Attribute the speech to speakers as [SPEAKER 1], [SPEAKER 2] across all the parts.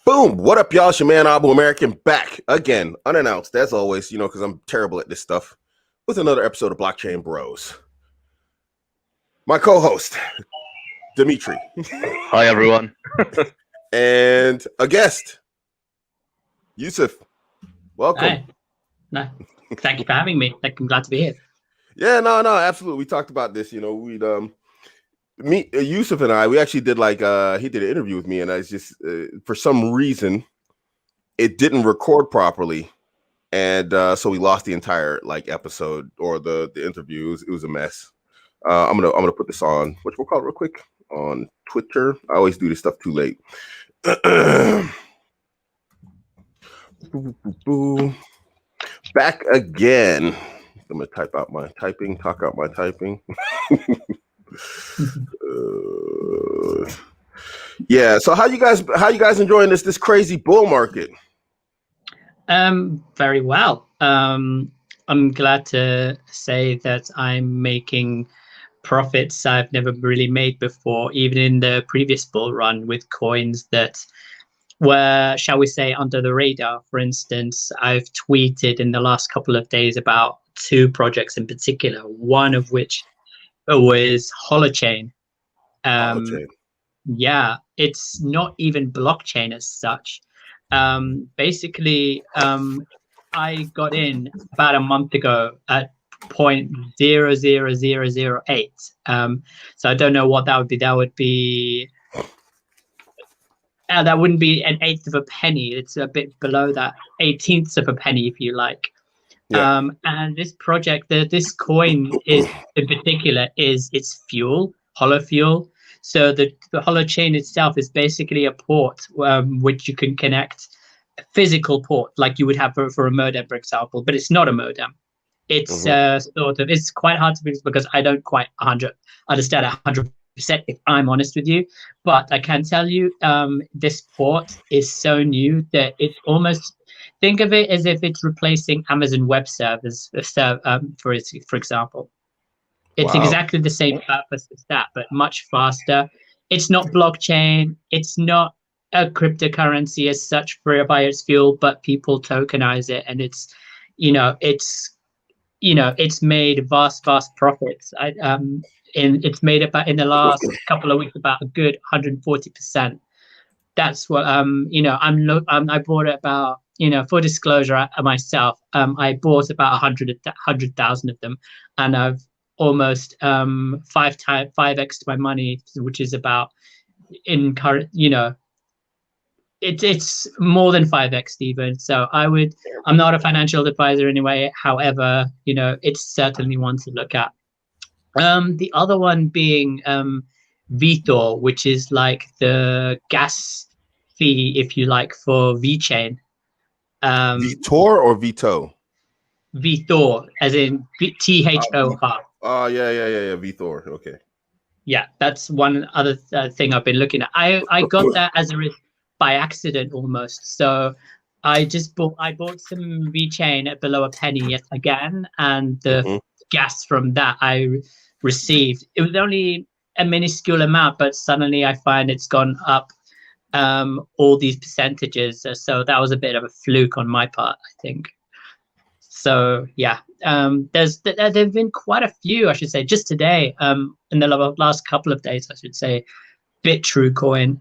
[SPEAKER 1] Boom! What up, y'all? It's your man Abuamerican back again, unannounced as always. Because I'm terrible at this stuff. With another episode of Blockchain Bros. My co-host, Dimitri.
[SPEAKER 2] Hi, everyone.
[SPEAKER 1] And a guest, Yusuf. Welcome.
[SPEAKER 3] Hi. No, thank you for having me. I'm glad to be here.
[SPEAKER 1] Yeah, no, absolutely. We talked about this. We'd me, Yusuf and I, we actually did he did an interview with me, and I just for some reason it didn't record properly, and so we lost the entire episode or the interview. It was a mess. I'm gonna put this on what we'll call it real quick on Twitter. I always do this stuff too late. Back again. I'm gonna talk out my typing. Yeah. So how you guys enjoying this crazy bull market?
[SPEAKER 3] Very well. I'm glad to say that I'm making profits I've never really made before, even in the previous bull run with coins that were, shall we say, under the radar. For instance, I've tweeted in the last couple of days about two projects in particular, one of which was Holochain.
[SPEAKER 1] Holochain.
[SPEAKER 3] Yeah, it's not even blockchain as such. Basically, I got in about a month ago at 0.00008. So I don't know what that would be. That would be that wouldn't be an eighth of a penny. It's a bit below that, 18ths of a penny, if you like. Yeah. And this project, this coin is in particular is its fuel, holo fuel. So the Holochain itself is basically a port which you can connect, a physical port like you would have for a modem, for example. But it's not a modem. It's it's quite hard to fix because I don't quite understand 100%, if I'm honest with you. But I can tell you, this port is so new that it's almost, think of it as if it's replacing Amazon Web Service, for example. It's exactly the same purpose as that, but much faster. It's not blockchain. It's not a cryptocurrency as such by its fuel, but people tokenize it, and it's made vast profits. It's made about in the last couple of weeks about a good 140%. That's what I bought it about. For disclosure, myself, I bought about 100,000 of them, and I've almost 5x my money, which is about in current. It's more than 5x even. So I'm not a financial advisor anyway. However, it's certainly one to look at. The other one being VeThor, which is like the gas fee, if you like, for VeChain.
[SPEAKER 1] VeThor or Veto?
[SPEAKER 3] VeThor, as in THOR.
[SPEAKER 1] Oh, yeah, VeThor. Okay.
[SPEAKER 3] Yeah, that's one other thing I've been looking at. I got that as by accident almost. So I bought some VeChain at below a penny yet again, and the gas from that I received. It was only a minuscule amount, but suddenly I find it's gone up all these percentages. So that was a bit of a fluke on my part, I think. So yeah, there've been quite a few, I should say, just today. In the last couple of days, I should say, Truecoin,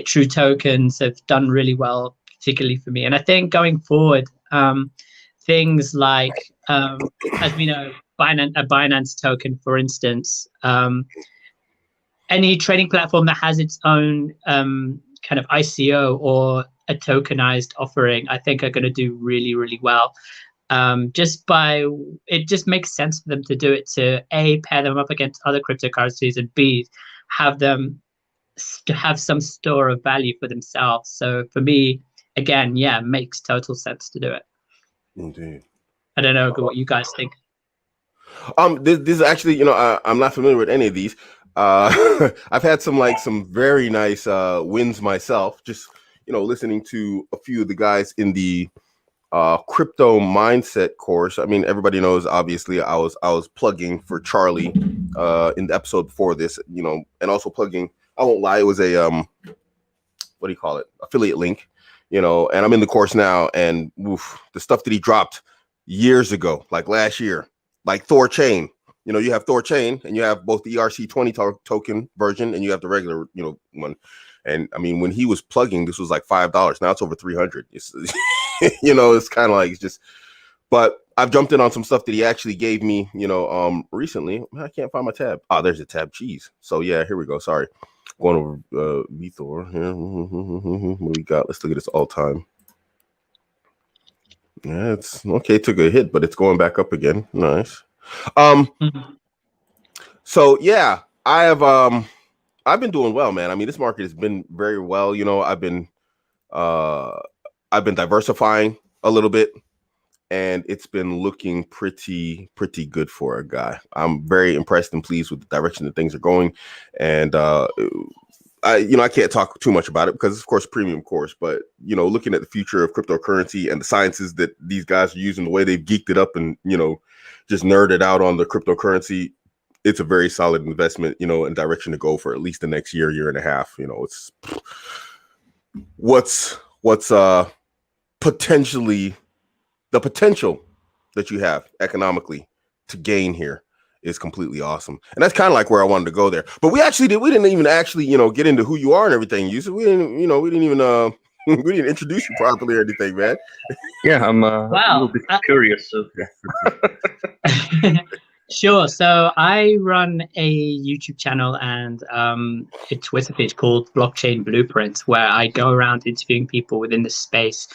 [SPEAKER 3] True tokens have done really well, particularly for me. And I think going forward, things like, as we know, a Binance token, for instance, any trading platform that has its own kind of ICO or a tokenized offering, I think are going to do really, really well. It just makes sense for them to do it, to A, pair them up against other cryptocurrencies, and B, have them to have some store of value for themselves. So for me, again, yeah, makes total sense to do it.
[SPEAKER 1] Indeed.
[SPEAKER 3] I don't know what you guys think.
[SPEAKER 1] This is actually, I'm not familiar with any of these. I've had some very nice wins myself, just listening to a few of the guys in the crypto mindset course. I mean, everybody knows, obviously, I was plugging for Charlie in the episode before this, and also plugging, I won't lie, it what do you call it, affiliate link, you know, and I'm in the course now, and the stuff that he dropped years ago, like last year, like Thor Chain. You know, you have Thor Chain, and you have both the ERC20 token version, and you have the regular, you know, one. And I mean, when he was plugging, this was like $5. Now it's over 300. It's, you know, it's kind of like, it's just. But I've jumped in on some stuff that he actually gave me, you know, recently. I can't find my tab. Oh, there's a tab. Jeez. So yeah, here we go. Sorry, going over Vthor here. What we got? Let's look at this all time. Yeah, it's okay. Took a hit, but it's going back up again. Nice. So yeah, I've been doing well, man. I mean, this market has been very well. You know, I've been diversifying a little bit, and it's been looking pretty good for a guy. I'm very impressed and pleased with the direction that things are going. And I can't talk too much about it because it's, of course, a premium course, but, you know, looking at the future of cryptocurrency and the sciences that these guys are using, the way they've geeked it up and, you know, just nerded out on the cryptocurrency, it's a very solid investment, you know, and direction to go for at least the next year and a half. You know, it's what's potentially the potential that you have economically to gain here is completely awesome. And that's kind of like where I wanted to go there. But we didn't even actually, you know, get into who you are and everything. We didn't even we didn't introduce you properly or anything, man.
[SPEAKER 2] Yeah, I'm a little bit curious. So.
[SPEAKER 3] Sure. So I run a YouTube channel and a Twitter page called Blockchain Blueprints, where I go around interviewing people within the space,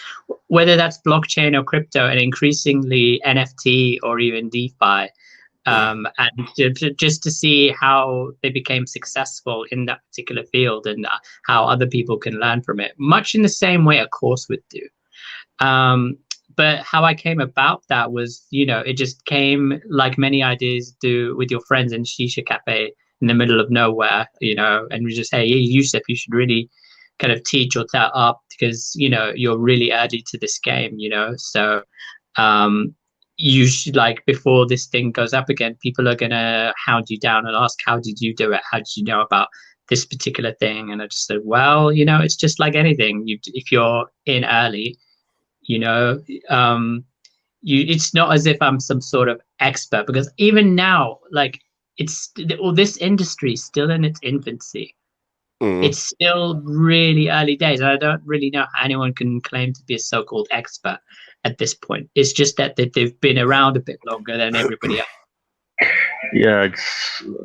[SPEAKER 3] whether that's blockchain or crypto, and increasingly NFT or even DeFi, and just to see how they became successful in that particular field and how other people can learn from it, much in the same way a course would do. But how I came about that was, you know, it just came like many ideas do with your friends in Shisha Cafe in the middle of nowhere, you know, and we just, hey, Yusuf, you should really kind of teach or tell up because, you know, you're really early to this game, you know. So you should, like, before this thing goes up again, people are going to hound you down and ask, how did you do it? How did you know about this particular thing? And I just said, well, you know, it's just like anything. If you're in early, you know, it's not as if I'm some sort of expert, because even now, like, this industry is still in its infancy. It's still really early days, and I don't really know how anyone can claim to be a so-called expert at this point. It's just that they've been around a bit longer than everybody else.
[SPEAKER 2] Yeah,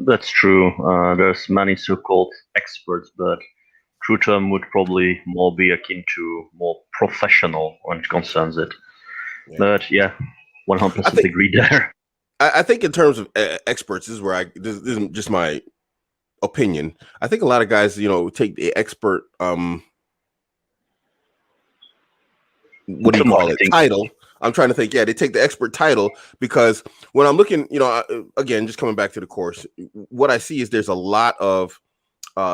[SPEAKER 2] that's true. There's many so-called experts, but true term would probably more be akin to more professional when it concerns it. Yeah. But yeah, 100% agree there.
[SPEAKER 1] I think in terms of experts, this is just my opinion. I think a lot of guys, you know, take the expert, what do you call it, title. I'm trying to think. Yeah, they take the expert title because when I'm looking, you know, again, just coming back to the course, what I see is there's a lot of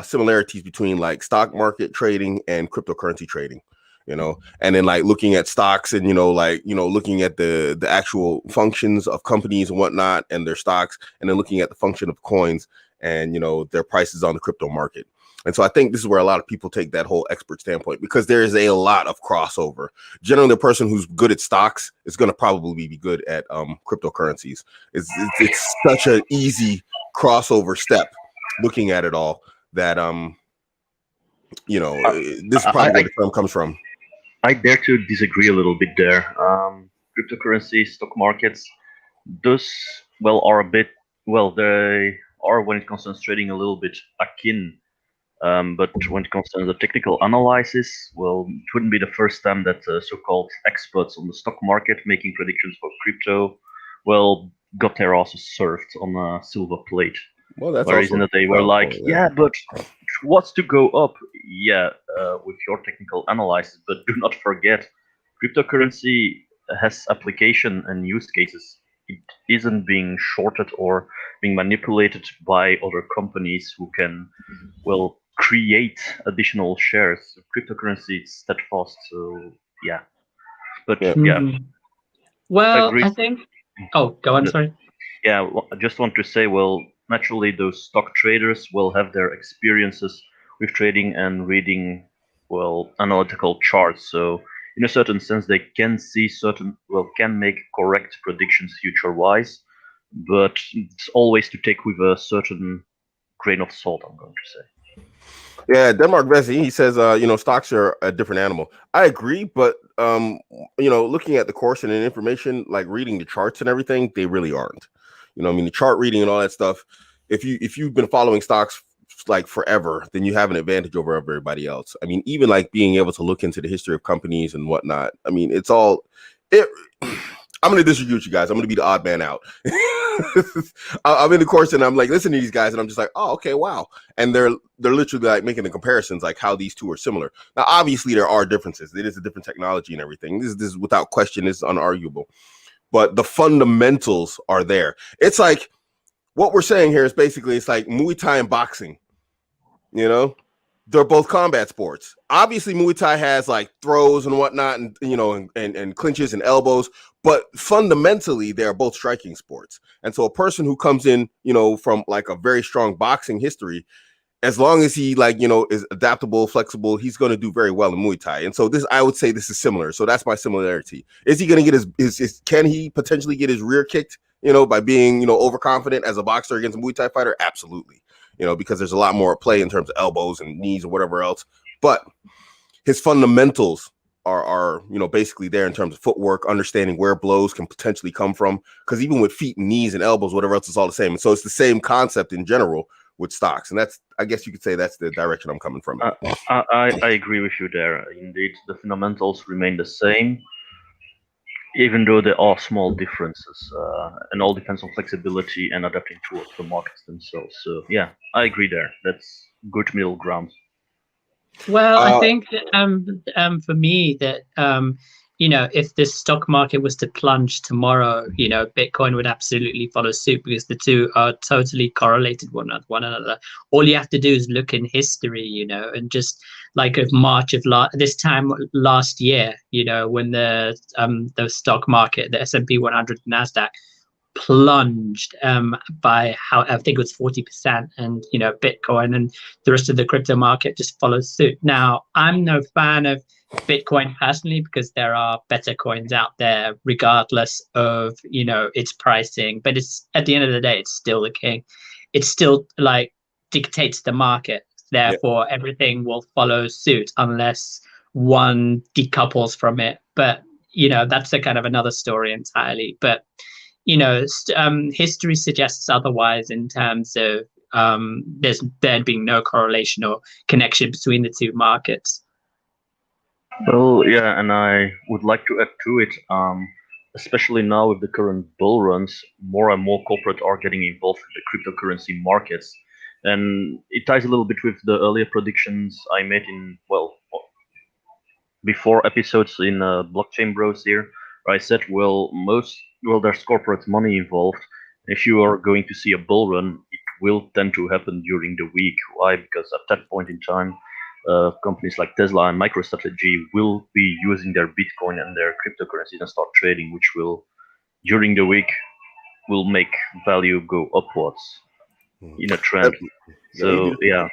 [SPEAKER 1] similarities between like stock market trading and cryptocurrency trading, you know, and then like looking at stocks and, you know, like, you know, looking at the actual functions of companies and whatnot and their stocks, and then looking at the function of coins and, you know, their prices on the crypto market. And so I think this is where a lot of people take that whole expert standpoint, because there is a lot of crossover. Generally, the person who's good at stocks is going to probably be good at cryptocurrencies. It's such an easy crossover step looking at it all that you know, this is probably where the term comes from.
[SPEAKER 2] I dare to disagree a little bit there. Cryptocurrency, stock markets, those are a bit, they are, when it concerns trading, a little bit akin. But when it concerns the technical analysis, well, it wouldn't be the first time that so-called experts on the stock market making predictions for crypto, got their asses served on a silver plate.
[SPEAKER 1] Well, that's
[SPEAKER 2] whereas in that they were like, yeah, but what's to go up? Yeah, with your technical analysis, but do not forget, cryptocurrency has application and use cases. It isn't being shorted or being manipulated by other companies who can, create additional shares. Cryptocurrency is steadfast, so yeah. But yeah.
[SPEAKER 3] Well, I think. Oh, go on. Sorry.
[SPEAKER 2] Yeah, I just want to say, naturally, those stock traders will have their experiences with trading and reading analytical charts. So in a certain sense, they can see can make correct predictions future-wise, but it's always to take with a certain grain of salt, I'm going to say.
[SPEAKER 1] Yeah, Denmark Vesey, he says, stocks are a different animal. I agree, but looking at the course and the information, like reading the charts and everything, they really aren't. The chart reading and all that stuff. If you've been following stocks like forever, then you have an advantage over everybody else. I mean, even like being able to look into the history of companies and whatnot. I mean, it's all it. I'm going to disagree with you guys. I'm going to be the odd man out. I'm in the course and I'm like listening to these guys and I'm just like, oh, okay, wow. And they're literally like making the comparisons, like how these two are similar. Now, obviously, there are differences. It is a different technology and everything. This is without question, this is unarguable. But the fundamentals are there. It's like what we're saying here is basically it's like Muay Thai and boxing. They're both combat sports. Obviously, Muay Thai has like throws and whatnot, and and clinches and elbows. But fundamentally, they are both striking sports. And so, a person who comes in, from like a very strong boxing history, as long as he is adaptable, flexible, he's going to do very well in Muay Thai. And so, I would say this is similar. So that's my similarity. Is he going to get his? Can he potentially get his rear kicked? By being overconfident as a boxer against a Muay Thai fighter? Absolutely. Because there's a lot more at play in terms of elbows and knees or whatever else. But his fundamentals are basically there in terms of footwork, understanding where blows can potentially come from. Because even with feet and knees and elbows, whatever else, it's all the same. And so it's the same concept in general with stocks. And I guess you could say that's the direction I'm coming from.
[SPEAKER 2] I agree with you there. Indeed, the fundamentals remain the same, even though there are small differences, and all depends on flexibility and adapting towards the markets themselves. So yeah, I agree there. That's good middle ground.
[SPEAKER 3] Well, I think for me that if the stock market was to plunge tomorrow, Bitcoin would absolutely follow suit because the two are totally correlated one another. All you have to do is look in history, and just like of March of this time last year, when the stock market, the S&P 100, Nasdaq plunged by I think it was 40%, and Bitcoin and the rest of the crypto market just followed suit. Now, I'm no fan of Bitcoin personally because there are better coins out there regardless of its pricing, but it's at the end of the day it's still the king. It still like dictates the market, therefore everything will follow suit unless one decouples from it. But that's a kind of another story entirely. But history suggests otherwise in terms of there being no correlation or connection between the two markets.
[SPEAKER 2] Well, yeah, and I would like to add to it, especially now with the current bull runs, more and more corporate are getting involved in the cryptocurrency markets. And it ties a little bit with the earlier predictions I made before episodes in Blockchain Bros here, where I said, there's corporate money involved. If you are going to see a bull run, it will tend to happen during the week. Why? Because at that point in time, companies like Tesla and MicroStrategy will be using their Bitcoin and their cryptocurrencies and start trading, which will, during the week, will make value go upwards in a trend. So, yeah.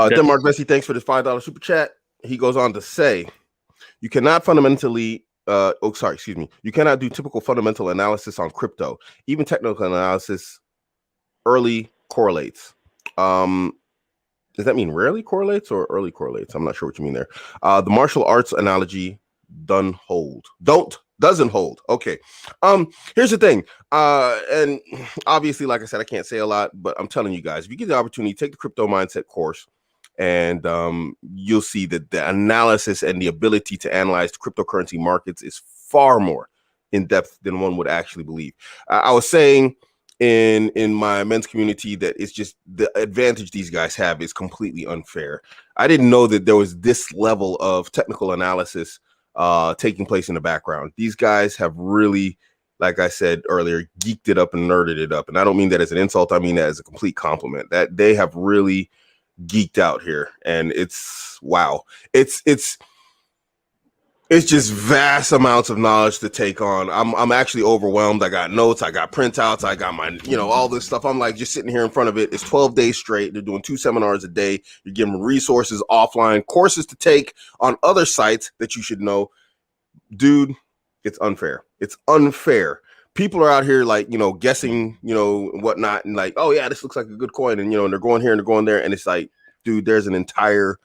[SPEAKER 1] Denmark Vesey, thanks for this $5 super chat. He goes on to say, you cannot fundamentally you cannot do typical fundamental analysis on crypto. Even technical analysis early correlates. Does that mean rarely correlates or early correlates? I'm not sure what you mean there. The martial arts analogy doesn't hold. Okay. Here's the thing. And obviously, like I said, I can't say a lot, but I'm telling you guys, if you get the opportunity, take the crypto mindset course. And you'll see that the analysis and the ability to analyze cryptocurrency markets is far more in depth than one would actually believe. I was saying in my men's community that it's just the advantage these guys have is completely unfair. I didn't know that there was this level of technical analysis taking place in the background. These guys have really, like I said earlier, geeked it up and nerded it up. And I don't mean that as an insult. I mean that as a complete compliment. That they have really geeked out here, and it's wow. It's It's just vast amounts of knowledge to take on. I'm actually overwhelmed. I got notes, I got printouts, I got my, all this stuff. I'm like just sitting here in front of it. It's 12 days straight. They're doing 2 seminars a day. You're giving resources offline, courses to take on other sites that you should know. Dude, it's unfair. It's unfair. People are out here like, guessing, whatnot, and like, oh yeah, this looks like a good coin. And, and they're going here and they're going there. And it's like, dude, there's an entire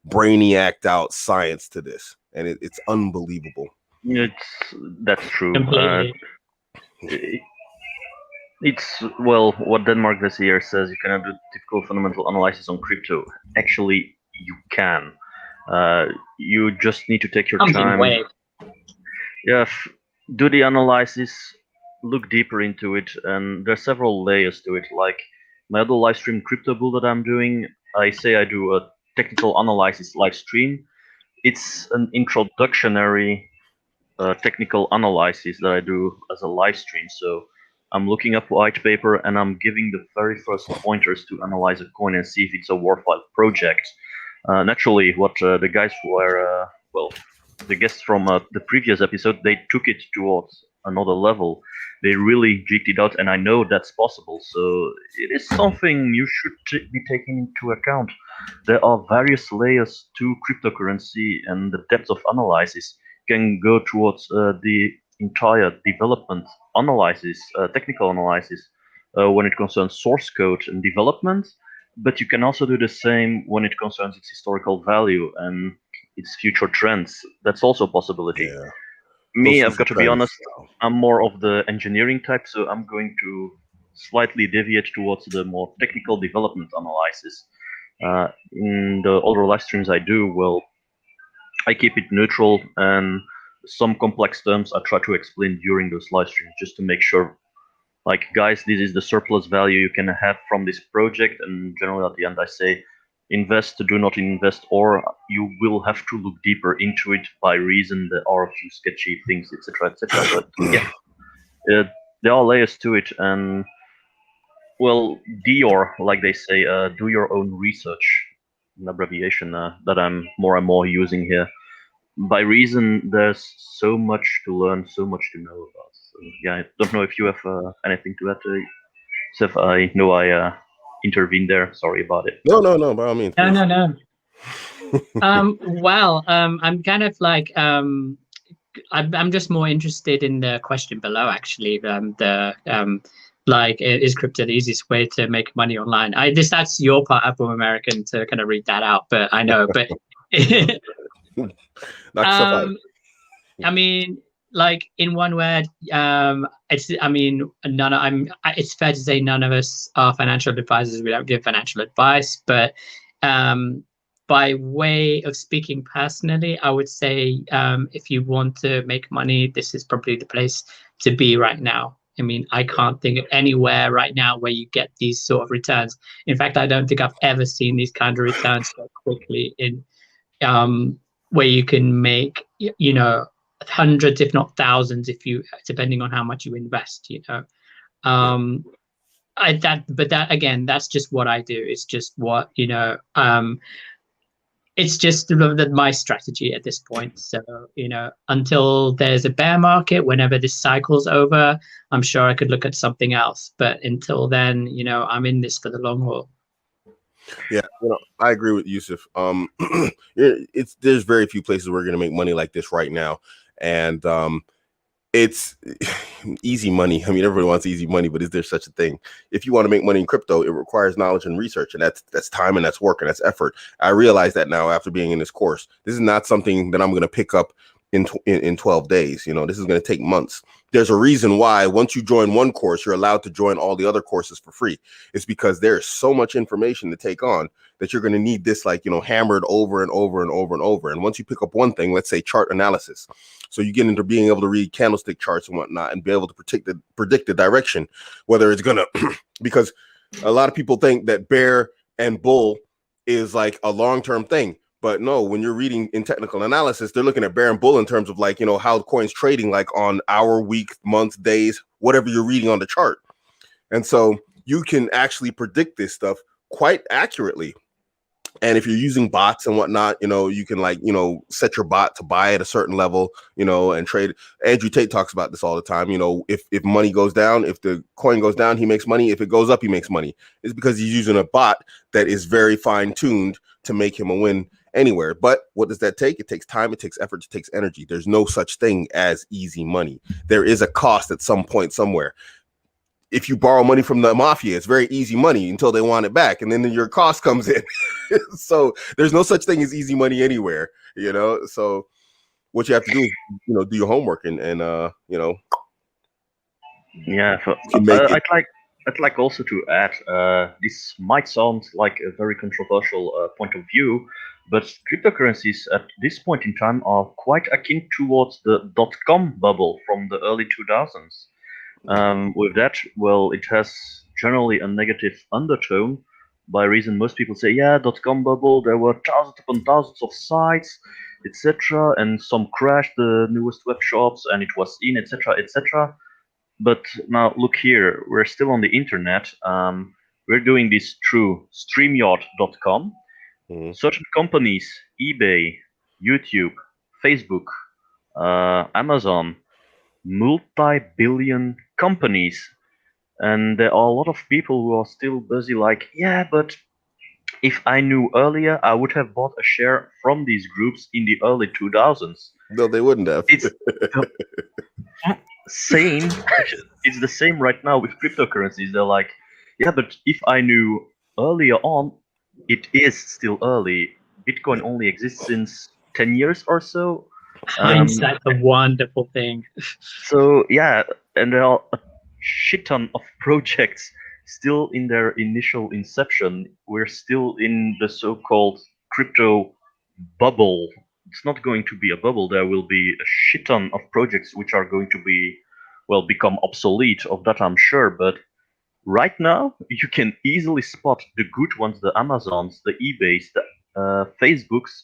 [SPEAKER 1] brainiacked out science to this. And it's unbelievable.
[SPEAKER 2] That's true. It's what Denmark this year says you cannot do typical fundamental analysis on crypto. Actually, you can. You just need to take your time. Yeah, do the analysis, look deeper into it, and there are several layers to it. Like my other live stream Crypto Bull that I'm doing, I say I do a technical analysis live stream. It's an introductionary technical analysis that I do as a live stream. So I'm looking up white paper and I'm giving the very first pointers to analyze a coin and see if it's a worthwhile project. Naturally, what the guys were, the guests from the previous episode, they took it towards another level. They really jigged it out, and I know that's possible. So it is something you should be taking into account. There are various layers to cryptocurrency, and the depth of analysis can go towards the entire development analysis, technical analysis, when it concerns source code and development. But you can also do the same when it concerns its historical value and its future trends. That's also a possibility.
[SPEAKER 1] Yeah.
[SPEAKER 2] Me, I've got to be honest, I'm more of the engineering type, so I'm going to slightly deviate towards the more technical development analysis. In the other live streams I do, I keep it neutral, and some complex terms I try to explain during those live streams just to make sure, like, guys, this is the surplus value you can have from this project, and generally at the end I say, invest, do not invest, or you will have to look deeper into it by reason there are a few sketchy things, etc., etc. But yeah, there are layers to it, and DOR, like they say, do your own research, an abbreviation that I'm more and more using here. By reason, there's so much to learn, so much to know about. So, yeah, I don't know if you have anything to add to it. Seth, I know I intervened there. Sorry about it.
[SPEAKER 1] No, by all means.
[SPEAKER 3] No. I'm kind of like I'm just more interested in the question below, actually. Is crypto the easiest way to make money online? That's your part, Abuamerican, to kind of read that out, but I know, but I mean, like, in one word, it's fair to say none of us are financial advisors. We don't give financial advice, but by way of speaking personally, I would say if you want to make money, this is probably the place to be right now. I mean, I can't think of anywhere right now where you get these sort of returns. In fact, I don't think I've ever seen these kind of returns so quickly in where you can make, hundreds, if not thousands, depending on how much you invest, again, that's just what I do. It's just what, it's just my strategy at this point. So, until there's a bear market, whenever this cycle's over, I'm sure I could look at something else. But until then, I'm in this for the long haul.
[SPEAKER 1] Yeah, I agree with Yusuf. There's very few places where we're going to make money like this right now. And it's easy money. I mean, everybody wants easy money, but is there such a thing? If you want to make money in crypto, it requires knowledge and research, and that's time, and that's work, and that's effort. I realize that now after being in this course. This is not something that I'm going to pick up in 12 days. This is going to take months. There's a reason why once you join one course, you're allowed to join all the other courses for free. It's because there's so much information to take on that you're going to need this, hammered over and over and over and over. And once you pick up one thing, let's say chart analysis, so you get into being able to read candlestick charts and whatnot and be able to predict the direction, whether it's going to, because a lot of people think that bear and bull is like a long-term thing. But no, when you're reading in technical analysis, they're looking at bear and bull in terms of how the coin's trading, like on hour, week, month, days, whatever you're reading on the chart. And so you can actually predict this stuff quite accurately. And if you're using bots and whatnot, you can set your bot to buy at a certain level, and trade. Andrew Tate talks about this all the time. If money goes down, if the coin goes down, he makes money. If it goes up, he makes money. It's because he's using a bot that is very fine tuned to make him a win anywhere. But what does that take? It takes time, it takes effort, it takes energy. There's no such thing as easy money. There is a cost at some point somewhere. If you borrow money from the mafia, it's very easy money until they want it back. And then your cost comes in. So there's no such thing as easy money anywhere, So what you have to do is, do your homework and
[SPEAKER 2] Yeah, I'd like also to add, this might sound like a very controversial point of view, but cryptocurrencies at this point in time are quite akin towards the .com bubble from the early 2000s. With that, well, it has generally a negative undertone, by reason most people say, yeah, .com bubble, there were thousands upon thousands of sites, etc., and some crashed the newest web shops, and it was in, etc., etc. But now look here, we're still on the internet. We're doing this through StreamYard.com. Certain companies, eBay, YouTube, Facebook, Amazon, multi-billion companies, and there are a lot of people who are still busy like, yeah, but if I knew earlier, I would have bought a share from these groups in the early 2000s.
[SPEAKER 1] No, they wouldn't have.
[SPEAKER 2] It's same. It's the same right now with cryptocurrencies. They're like, yeah, but if I knew earlier on, it is still early. Bitcoin only exists since 10 years or so.
[SPEAKER 3] Hindsight's a wonderful thing.
[SPEAKER 2] So yeah, and there are a shit ton of projects still in their initial inception. We're still in the so-called crypto bubble. It's not going to be a bubble. There will be a shit ton of projects which are going to be, become obsolete. Of that, I'm sure. But right now, you can easily spot the good ones, the Amazons, the eBays, the Facebooks.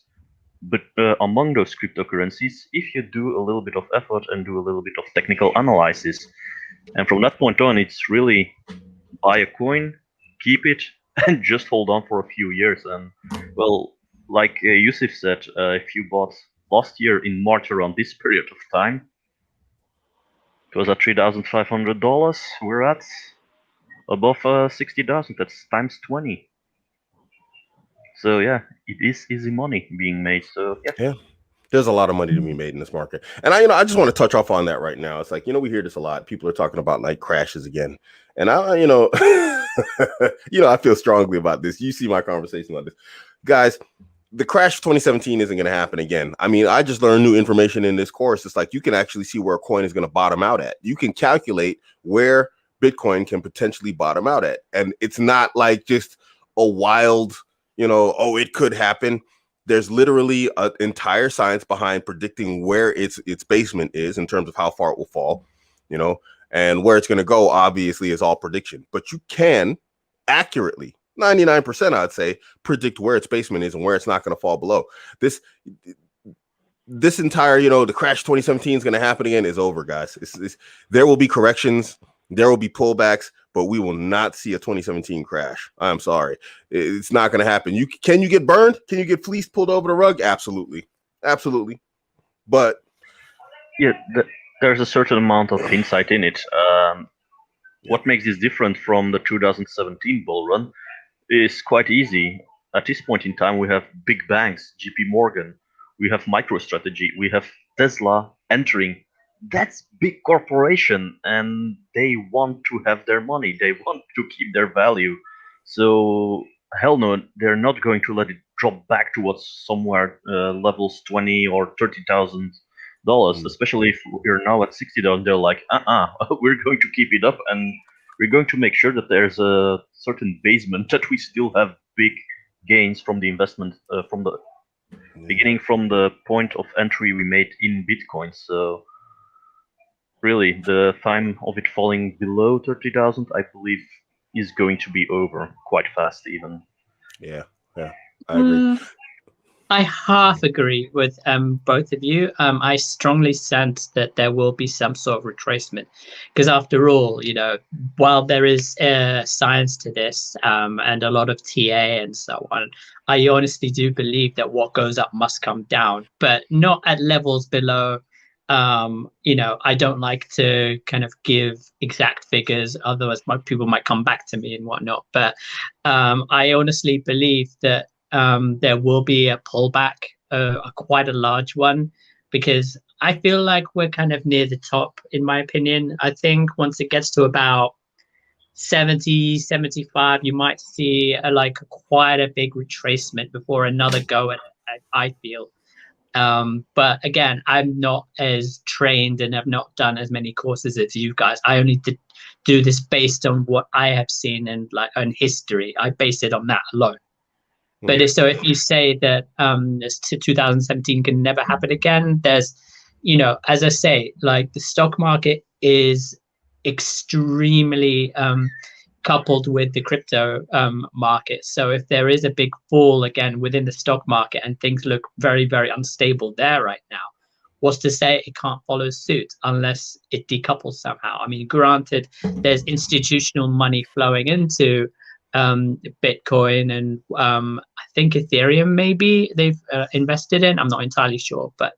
[SPEAKER 2] But among those cryptocurrencies, if you do a little bit of effort and do a little bit of technical analysis, and from that point on, it's really buy a coin, keep it, and just hold on for a few years. And like Yusuf said, if you bought last year in March around this period of time, it was at $3,500. We're at above 60,000. That's times 20. So yeah, it is easy money being made. So
[SPEAKER 1] yeah. There's a lot of money to be made in this market. And I just want to touch off on that right now. It's like, we hear this a lot. People are talking about like crashes again. And I I feel strongly about this. You see my conversation about this. Guys, the crash of 2017 isn't going to happen again. I mean, I just learned new information in this course. It's like you can actually see where a coin is going to bottom out at. You can calculate where Bitcoin can potentially bottom out at. And it's not like just a wild, it could happen. There's literally an entire science behind predicting where its basement is in terms of how far it will fall, and where it's going to go, obviously, is all prediction. But you can accurately, 99%, I'd say, predict where its basement is and where it's not going to fall below. This entire, the crash 2017 is going to happen again is over, guys. There will be corrections. There will be pullbacks, but we will not see a 2017 crash. I'm sorry. It's not going to happen. Can you get burned? Can you get fleeced, pulled over the rug? Absolutely. Absolutely. But
[SPEAKER 2] yeah, there's a certain amount of insight in it. What makes this different from the 2017 bull run is quite easy. At this point in time, we have big banks, JP Morgan, we have MicroStrategy, we have Tesla entering. That's big corporation, and they want to have their money. They want to keep their value. So hell no, they're not going to let it drop back towards somewhere levels 20 or $30,000. Especially if we're now at 60,000. They're like, we're going to keep it up, and we're going to make sure that there's a certain basement that we still have big gains from the investment from the beginning, from the point of entry we made in Bitcoin. So really, the time of it falling below 30,000, I believe, is going to be over quite fast, even.
[SPEAKER 1] Yeah, I agree.
[SPEAKER 3] I half agree with both of you. I strongly sense that there will be some sort of retracement, because after all, while there is science to this and a lot of TA and so on, I honestly do believe that what goes up must come down, but not at levels below. I don't like to kind of give exact figures, otherwise people might come back to me and whatnot. But I honestly believe that there will be a pullback, quite a large one, because I feel like we're kind of near the top, in my opinion. I think once it gets to about 70, 75, you might see quite a big retracement before another go at it, I feel. But again, I'm not as trained and have not done as many courses as you guys. I only do this based on what I have seen and on history. I base it on that alone. But if you say that 2017 can never happen again, there's, as I say, like the stock market is extremely coupled with the crypto market. So if there is a big fall again within the stock market and things look very, very unstable there right now, what's to say it can't follow suit unless it decouples somehow? I mean, granted, there's institutional money flowing into Bitcoin and I think Ethereum maybe they've invested in. I'm not entirely sure, but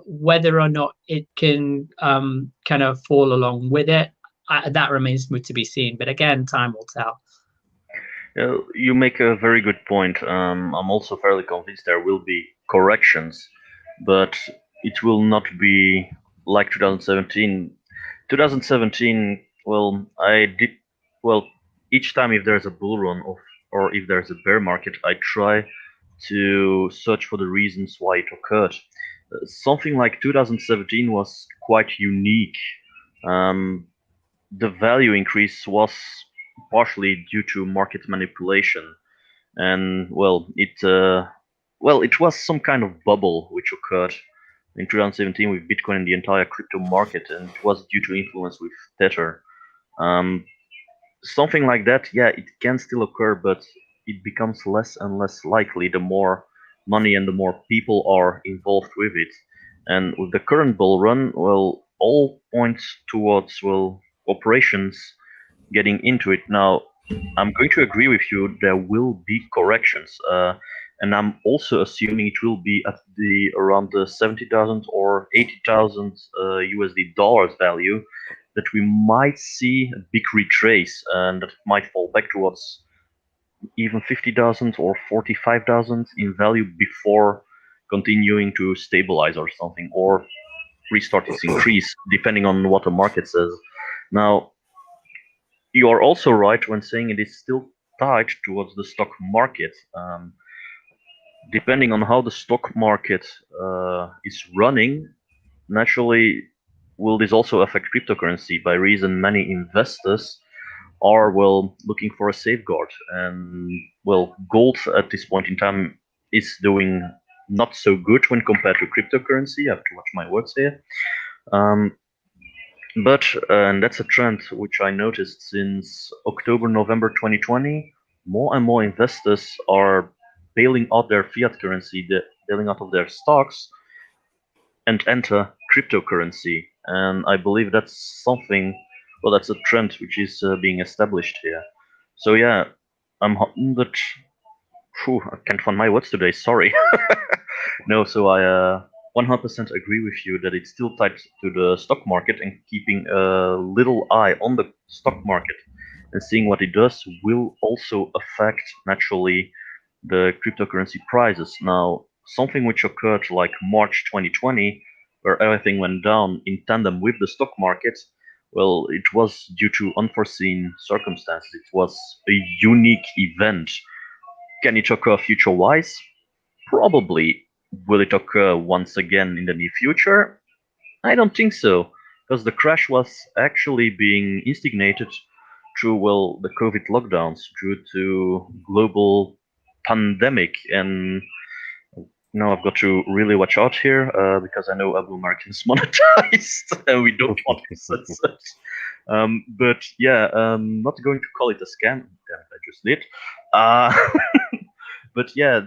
[SPEAKER 3] whether or not it can kind of fall along with it, that remains to be seen. But again, time will tell.
[SPEAKER 2] You make a very good point. I'm also fairly convinced there will be corrections, but it will not be like 2017. 2017, each time if there's a bull run or if there's a bear market, I try to search for the reasons why it occurred. Something like 2017 was quite unique. The value increase was partially due to market manipulation, and it was some kind of bubble which occurred in 2017 with Bitcoin and the entire crypto market, and it was due to influence with Tether. Something like that, yeah, it can still occur, but it becomes less and less likely the more money and the more people are involved with it. And with the current bull run, all points towards operations getting into it. Now, I'm going to agree with you, there will be corrections, and I'm also assuming it will be at around the 70,000 or 80,000 USD dollars value, that we might see a big retrace, and that might fall back towards even 50,000 or 45,000 in value before continuing to stabilize or something, or restart its increase, depending on what the market says. Now, you are also right when saying it is still tied towards the stock market. Depending on how the stock market is running, naturally, will this also affect cryptocurrency, by reason many investors are looking for a safeguard, and gold at this point in time is doing not so good when compared to cryptocurrency. I have to watch my words here. But and that's a trend which I noticed since October, November 2020. More and more investors are bailing out their fiat currency, bailing out of their stocks, and enter cryptocurrency. And I believe that's something, that's a trend which is being established here. So yeah, I'm that. I can't find my words today. Sorry. No, so I 100% agree with you that it's still tied to the stock market, and keeping a little eye on the stock market and seeing what it does will also affect naturally the cryptocurrency prices. Now, something which occurred like March 2020, where everything went down in tandem with the stock market, it was due to unforeseen circumstances. It was a unique event. Can it occur future-wise? Probably. Will it occur once again in the near future? I don't think so, because the crash was actually being instigated through, the COVID lockdowns, due to global pandemic. And now I've got to really watch out here, because I know Abuamerican is monetized, and we don't want to censor it. But yeah, not going to call it a scam. Damn, I just did. But yeah,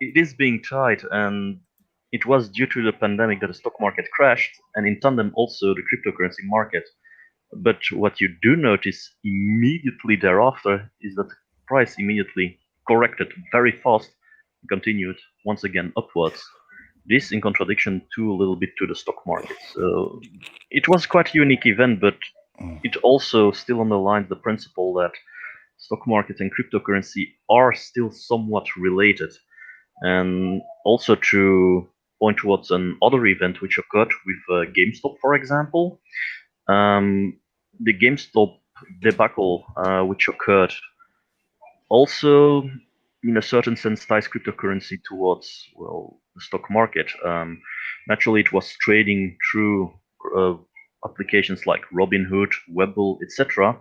[SPEAKER 2] it is being tight, and it was due to the pandemic that the stock market crashed, and in tandem also the cryptocurrency market. But what you do notice immediately thereafter is that the price immediately corrected very fast, and continued once again upwards. This in contradiction to a little bit to the stock market. So it was quite a unique event, but it also still underlines the principle that stock market and cryptocurrency are still somewhat related. And also to point towards another event which occurred with GameStop, for example. The GameStop debacle, which occurred, also in a certain sense ties cryptocurrency towards, well, the stock market. Naturally, it was trading through applications like Robinhood, Webull, etc.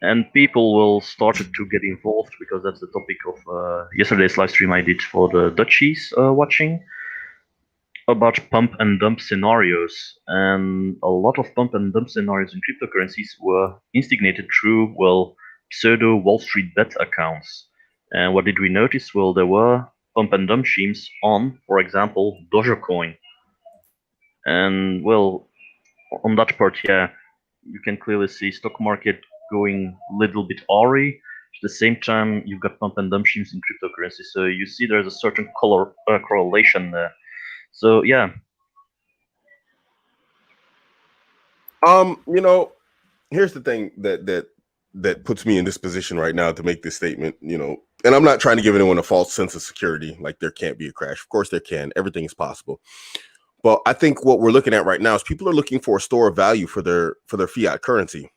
[SPEAKER 2] And people will started to get involved because that's the topic of yesterday's live stream I did for the Dutchies watching, about pump and dump scenarios. And a lot of pump and dump scenarios in cryptocurrencies were instigated through, well, pseudo Wall Street bet accounts. And what did we notice? Well, there were pump and dump schemes on, for example, Dogecoin. And well, on that part, yeah, you can clearly see stock market going a little bit awry. At the same time, you've got pump and dump schemes in cryptocurrency, so you see there's a certain correlation there. So yeah.
[SPEAKER 1] You know, here's the thing that puts me in this position right now to make this statement. You know, and I'm not trying to give anyone a false sense of security, like there can't be a crash. Of course there can. Everything is possible. But I think what we're looking at right now is people are looking for a store of value for their fiat currency.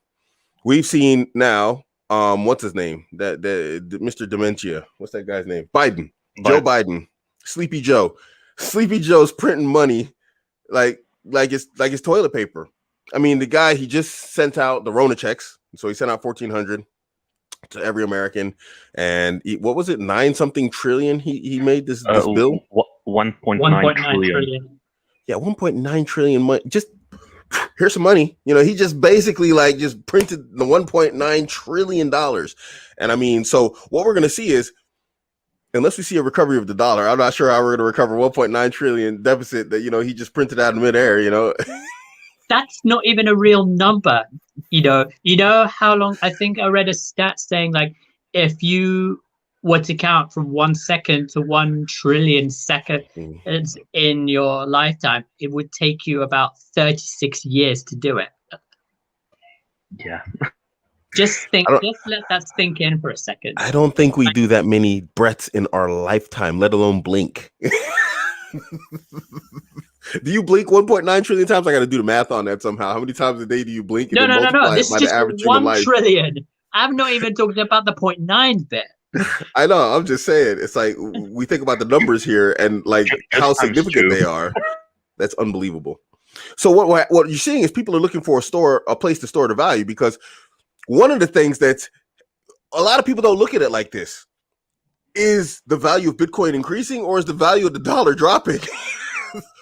[SPEAKER 1] We've seen now, what's his name? That Mr. Dementia. What's that guy's name? Biden. Joe Biden. Sleepy Joe. Sleepy Joe's printing money like it's toilet paper. I mean, the guy, he just sent out the Rona checks. So he sent out 1,400 to every American. And what was it? 9-something trillion he made this bill?
[SPEAKER 2] 1.9 trillion.
[SPEAKER 1] Yeah, 1.9 trillion money. Just here's some money. You know, he just basically like just printed the 1.9 trillion dollars. And I mean, so what we're going to see is, unless we see a recovery of the dollar, I'm not sure how we're going to recover 1.9 trillion deficit that, you know, he just printed out in midair, you know.
[SPEAKER 3] That's not even a real number. You know how long, I think I read a stat saying like if you were to count from 1 second to 1 trillion seconds in your lifetime, it would take you about 36 years to do it.
[SPEAKER 2] Yeah.
[SPEAKER 3] Just let that sink in for a second.
[SPEAKER 1] I don't think we do that many breaths in our lifetime, let alone blink. Do you blink 1.9 trillion times? I got to do the math on that somehow. How many times a day do you blink?
[SPEAKER 3] No. This is just 1 trillion. I'm not even talking about the 0.9 bit.
[SPEAKER 1] I know. I'm just saying. It's like we think about the numbers here and like how significant they are. That's unbelievable. So what you're seeing is people are looking for a place to store the value, because one of the things that a lot of people don't look at it like this is the value of Bitcoin increasing, or is the value of the dollar dropping?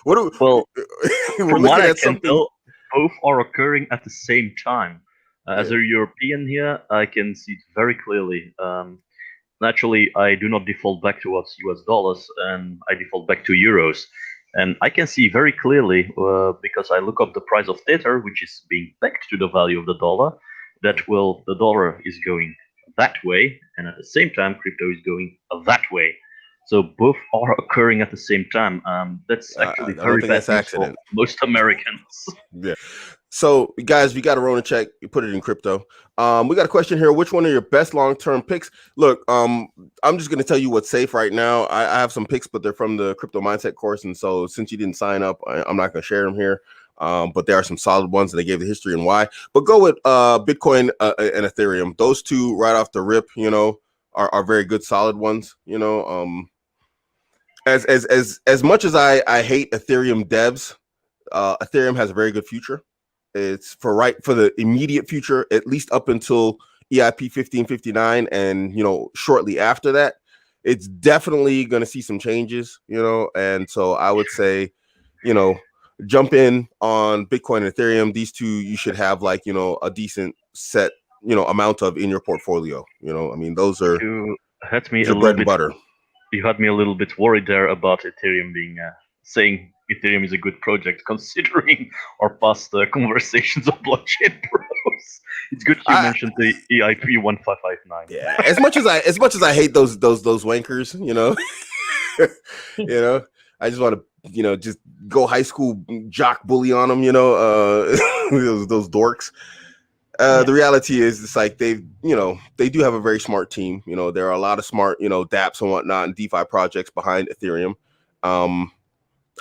[SPEAKER 2] From what I can tell, both are occurring at the same time. As a European here, I can see it very clearly. Naturally, I do not default back towards US dollars, and I default back to euros. And I can see very clearly, because I look up the price of Tether, which is being pegged to the value of the dollar, that the dollar is going that way, and at the same time, crypto is going that way. So both are occurring at the same time. That's actually very bad news for most Americans.
[SPEAKER 1] Yeah. So, guys, we got a Rona check. You put it in crypto. We got a question here. Which one are your best long-term picks? Look, I'm just going to tell you what's safe right now. I have some picks, but they're from the Crypto Mindset course. And so since you didn't sign up, I'm not going to share them here. But there are some solid ones, and they gave the history and why. But go with Bitcoin and Ethereum. Those two right off the rip, you know, are very good, solid ones. You know, as much as I hate Ethereum devs, Ethereum has a very good future. It's for the immediate future, at least up until EIP 1559, and you know, shortly after that, it's definitely going to see some changes. You know, and so I would say, you know, jump in on Bitcoin and Ethereum. These two you should have like, you know, a decent set, you know, amount of in your portfolio. You know, I mean, those are
[SPEAKER 2] you hurt me a
[SPEAKER 1] bread
[SPEAKER 2] little
[SPEAKER 1] and
[SPEAKER 2] bit.
[SPEAKER 1] butter.
[SPEAKER 2] you had me a little bit worried there about Ethereum being saying Ethereum is a good project, considering our past conversations on blockchain bros. It's good you mentioned the EIP 1559.
[SPEAKER 1] Yeah, as much as I hate those wankers, you know, you know, I just want to, you know, just go high school jock bully on them, you know, those dorks. The reality is, it's like they do have a very smart team. You know, there are a lot of smart, you know, DApps and whatnot and DeFi projects behind Ethereum.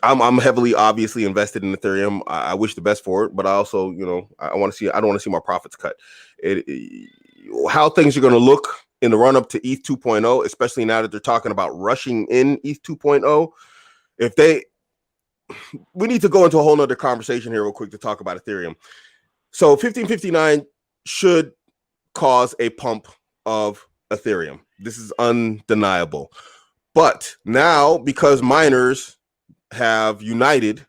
[SPEAKER 1] I'm heavily, obviously, invested in Ethereum. I wish the best for it, but I also, you know, I don't want to see my profits cut. How things are going to look in the run up to ETH 2.0, especially now that they're talking about rushing in ETH 2.0. We need to go into a whole nother conversation here real quick to talk about Ethereum. So 1559 should cause a pump of Ethereum. This is undeniable. But now, because miners have united,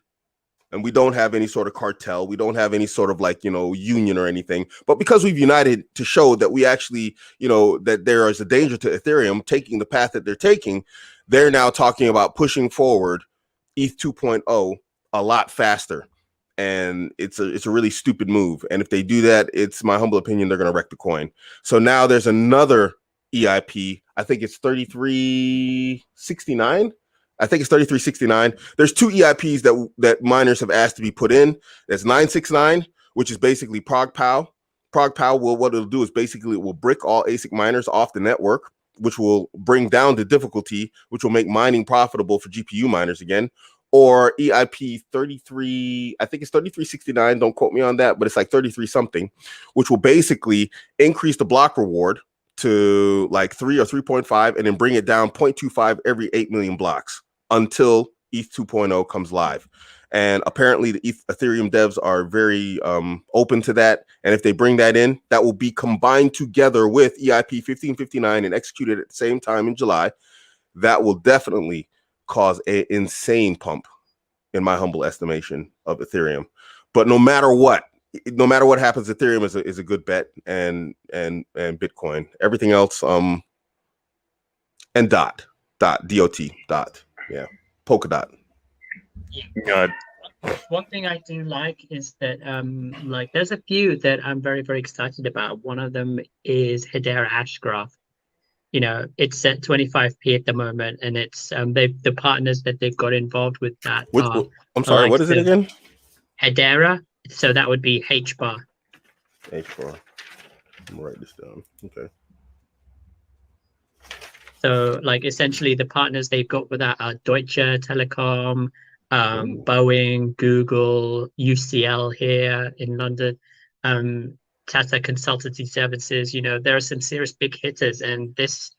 [SPEAKER 1] and we don't have any sort of cartel, we don't have any sort of, like, you know, union or anything, but because we've united to show that we actually, you know, that there is a danger to Ethereum taking the path that they're taking, they're now talking about pushing forward ETH 2.0 a lot faster. And it's a really stupid move. And if they do that, it's my humble opinion, they're going to wreck the coin. So now there's another EIP. I think it's 3369. I think it's 3369. There's two EIPs that miners have asked to be put in. There's 969, which is basically ProgPow. ProgPow what it'll do is basically it will brick all ASIC miners off the network, which will bring down the difficulty, which will make mining profitable for GPU miners again. Or EIP 33, I think it's 3369, don't quote me on that, but it's like 33 something, which will basically increase the block reward to like 3 or 3.5 and then bring it down 0.25 every 8 million blocks until ETH 2.0 comes live. And apparently the Ethereum devs are very open to that. And if they bring that in, that will be combined together with EIP 1559 and executed at the same time in July. That will definitely cause an insane pump, in my humble estimation, of Ethereum. But no matter what happens, Ethereum is a good bet, and Bitcoin. Everything else, and DOT, yeah, Polkadot.
[SPEAKER 2] God.
[SPEAKER 3] One thing I do like is that like there's a few that I'm very, very excited about. One of them is Hedera Ashcroft. You know, it's at 25p at the moment, and it's the partners that they've got involved with that.
[SPEAKER 1] I'm sorry, what is it again?
[SPEAKER 3] Hedera. So that would be H-bar.
[SPEAKER 1] H-bar. I'm gonna write this down. Okay.
[SPEAKER 3] So, like, essentially, the partners they've got with that are Deutsche Telekom, Boeing, Google, UCL here in London, Tata Consultancy Services. You know, there are some serious big hitters, and this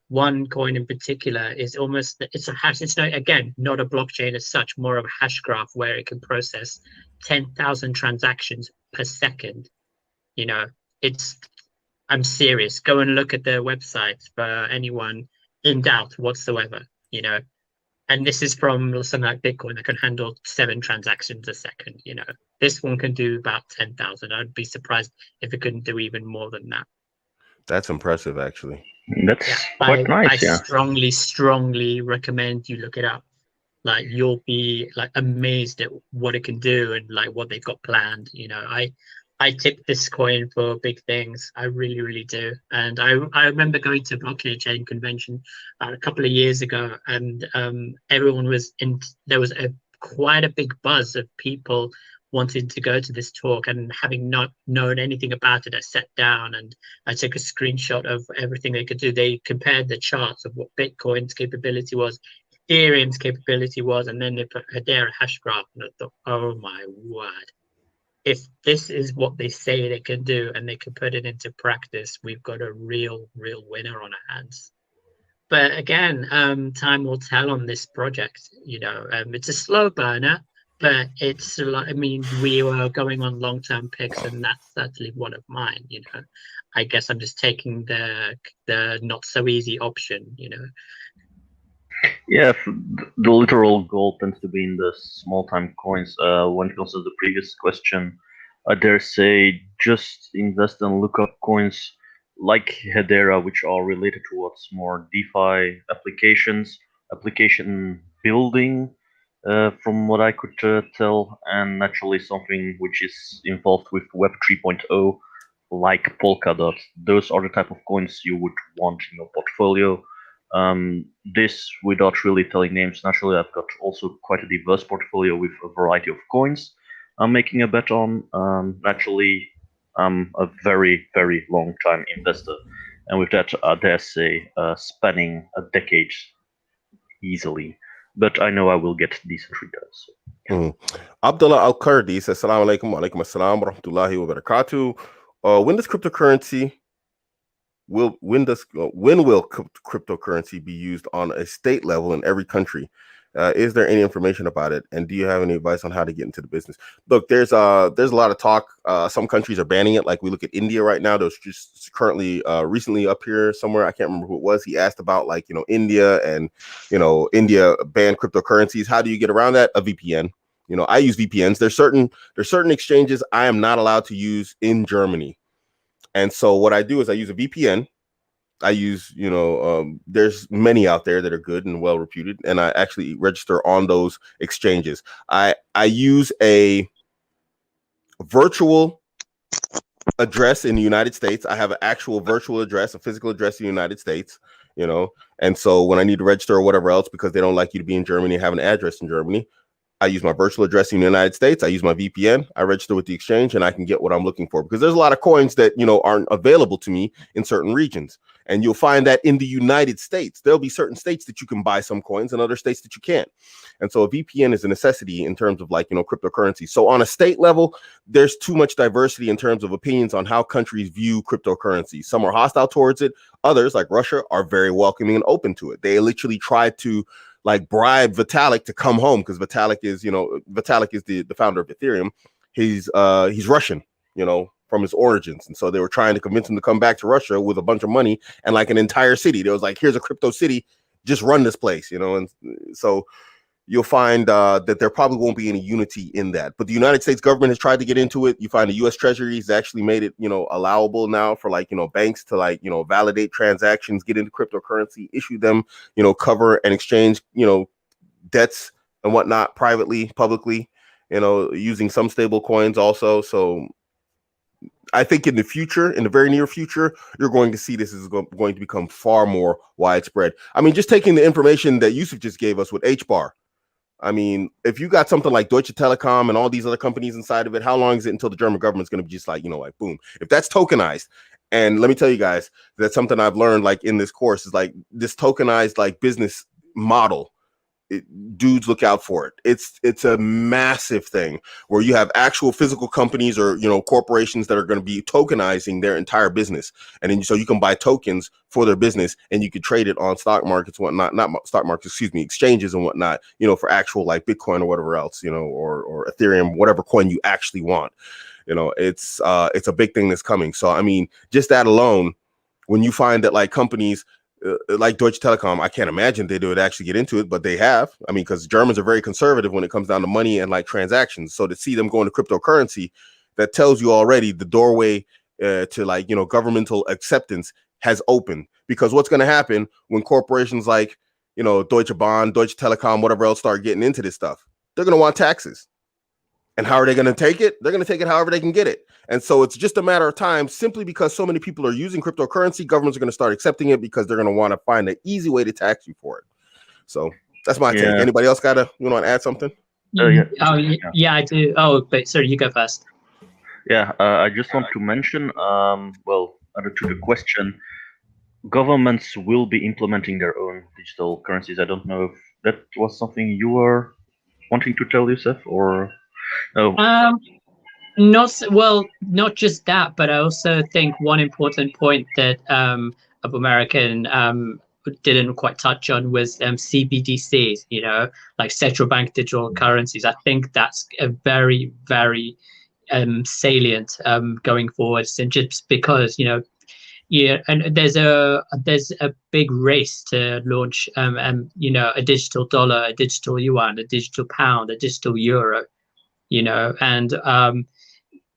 [SPEAKER 3] one coin in particular is it's a hash. It's not, again, not a blockchain as such, more of a hash graph where it can process 10,000 transactions per second. You know, I'm serious. Go and look at their website for anyone in doubt whatsoever, you know. And this is from something like Bitcoin that can handle 7 transactions a second, you know. This one can do about 10,000. I'd be surprised if it couldn't do even more than that.
[SPEAKER 1] That's impressive, actually.
[SPEAKER 2] That's quite nice.
[SPEAKER 3] I strongly recommend you look it up. Like, you'll be like amazed at what it can do and like what they've got planned. You know, I tip this coin for big things. I really, really do. And I remember going to blockchain convention a couple of years ago, and everyone was in. There was quite a big buzz of people wanting to go to this talk, and having not known anything about it, I sat down and I took a screenshot of everything they could do. They compared the charts of what Bitcoin's capability was, Ethereum's capability was, and then they put Hedera Ashcroft, and I thought, oh my word. If this is what they say they can do and they can put it into practice, we've got a real winner on our hands. But again, time will tell on this project. You know, it's a slow burner, but it's a lot. I mean, we were going on long-term picks, and that's certainly one of mine. You know, I guess I'm just taking the not so easy option. You know.
[SPEAKER 2] Yeah, the literal goal tends to be in the small-time coins. When it comes to the previous question, I dare say just invest in lookup coins like Hedera, which are related towards more DeFi applications, application building, from what I could tell, and naturally something which is involved with Web 3.0, like Polkadot. Those are the type of coins you would want in your portfolio. This, without really telling names, naturally I've got also quite a diverse portfolio with a variety of coins I'm making a bet on. Naturally, I'm a very, very long time investor. And with that, I dare say, spanning a decade easily. But I know I will get decent returns. So,
[SPEAKER 1] yeah. Abdullah Al-Kurdi says, Assalamu alaikum, wa alaikum assalam, wa rahmatullahi wa barakatuh. When does cryptocurrency when will cryptocurrency be used on a state level in every country? Is there any information about it? And do you have any advice on how to get into the business? Look, there's a lot of talk. Some countries are banning it. Like we look at India right now. There's just currently recently up here somewhere. I can't remember who it was. He asked about India and India banned cryptocurrencies. How do you get around that? A VPN. I use VPNs. There's certain exchanges I am not allowed to use in Germany. And so what I do is I use a VPN. I use, there's many out there that are good and well reputed, and I actually register on those exchanges. I use a virtual address in the United States. I have an actual virtual address, a physical address in the United States, and so when I need to register or whatever else, because they don't like you to be in Germany and have an address in Germany, I use my virtual address in the United States. I use my VPN. I register with the exchange, and I can get what I'm looking for, because there's a lot of coins that, aren't available to me in certain regions. And you'll find that in the United States, there'll be certain states that you can buy some coins and other states that you can't. And so a VPN is a necessity in terms of cryptocurrency. So on a state level, there's too much diversity in terms of opinions on how countries view cryptocurrency. Some are hostile towards it. Others, like Russia, are very welcoming and open to it. They literally try to bribe Vitalik to come home, because Vitalik is the founder of Ethereum. He's Russian, from his origins. And so they were trying to convince him to come back to Russia with a bunch of money and an entire city. There was here's a crypto city, just run this place, and so you'll find that there probably won't be any unity in that. But the United States government has tried to get into it. You find the U.S. Treasury has actually made it, allowable now for banks to validate transactions, get into cryptocurrency, issue them, cover and exchange, debts and whatnot privately, publicly, using some stable coins also. So I think in the future, in the very near future, you're going to see this is going to become far more widespread. I mean, just taking the information that Yusuf just gave us with HBAR. I mean, if you got something like Deutsche Telekom and all these other companies inside of it, how long is it until the German government's going to be just boom? If that's tokenized, and let me tell you guys, that's something I've learned in this course is this tokenized business model. Dudes, look out for it. It's a massive thing where you have actual physical companies or corporations that are going to be tokenizing their entire business, and then so you can buy tokens for their business and you can trade it on stock markets, whatnot, not stock markets, excuse me, exchanges and whatnot, for actual Bitcoin or whatever else, or Ethereum, whatever coin you actually want. It's a big thing that's coming. So I mean, just that alone, when you find that companies like Deutsche Telekom, I can't imagine they would actually get into it, but they have. I mean, because Germans are very conservative when it comes down to money and transactions. So to see them go into cryptocurrency, that tells you already the doorway to governmental acceptance has opened. Because what's going to happen when corporations like Deutsche Bahn, Deutsche Telekom, whatever else start getting into this stuff? They're going to want taxes. And how are they going to take it? They're going to take it however they can get it. And so it's just a matter of time, simply because so many people are using cryptocurrency, governments are going to start accepting it because they're going to want to find an easy way to tax you for it. So that's my take. Anybody else want to add something?
[SPEAKER 3] Yeah, I do. Oh, but sorry, you go first.
[SPEAKER 2] Yeah, I just want to mention, added to the question, governments will be implementing their own digital currencies. I don't know if that was something you were wanting to tell, Yusuf, or no?
[SPEAKER 3] Not just that, but I also think one important point that Abuamerican didn't quite touch on was CBDCs, like central bank digital currencies. I think that's a very, very salient going forward, and just because and there's a big race to launch a digital dollar, a digital yuan, a digital pound, a digital euro, and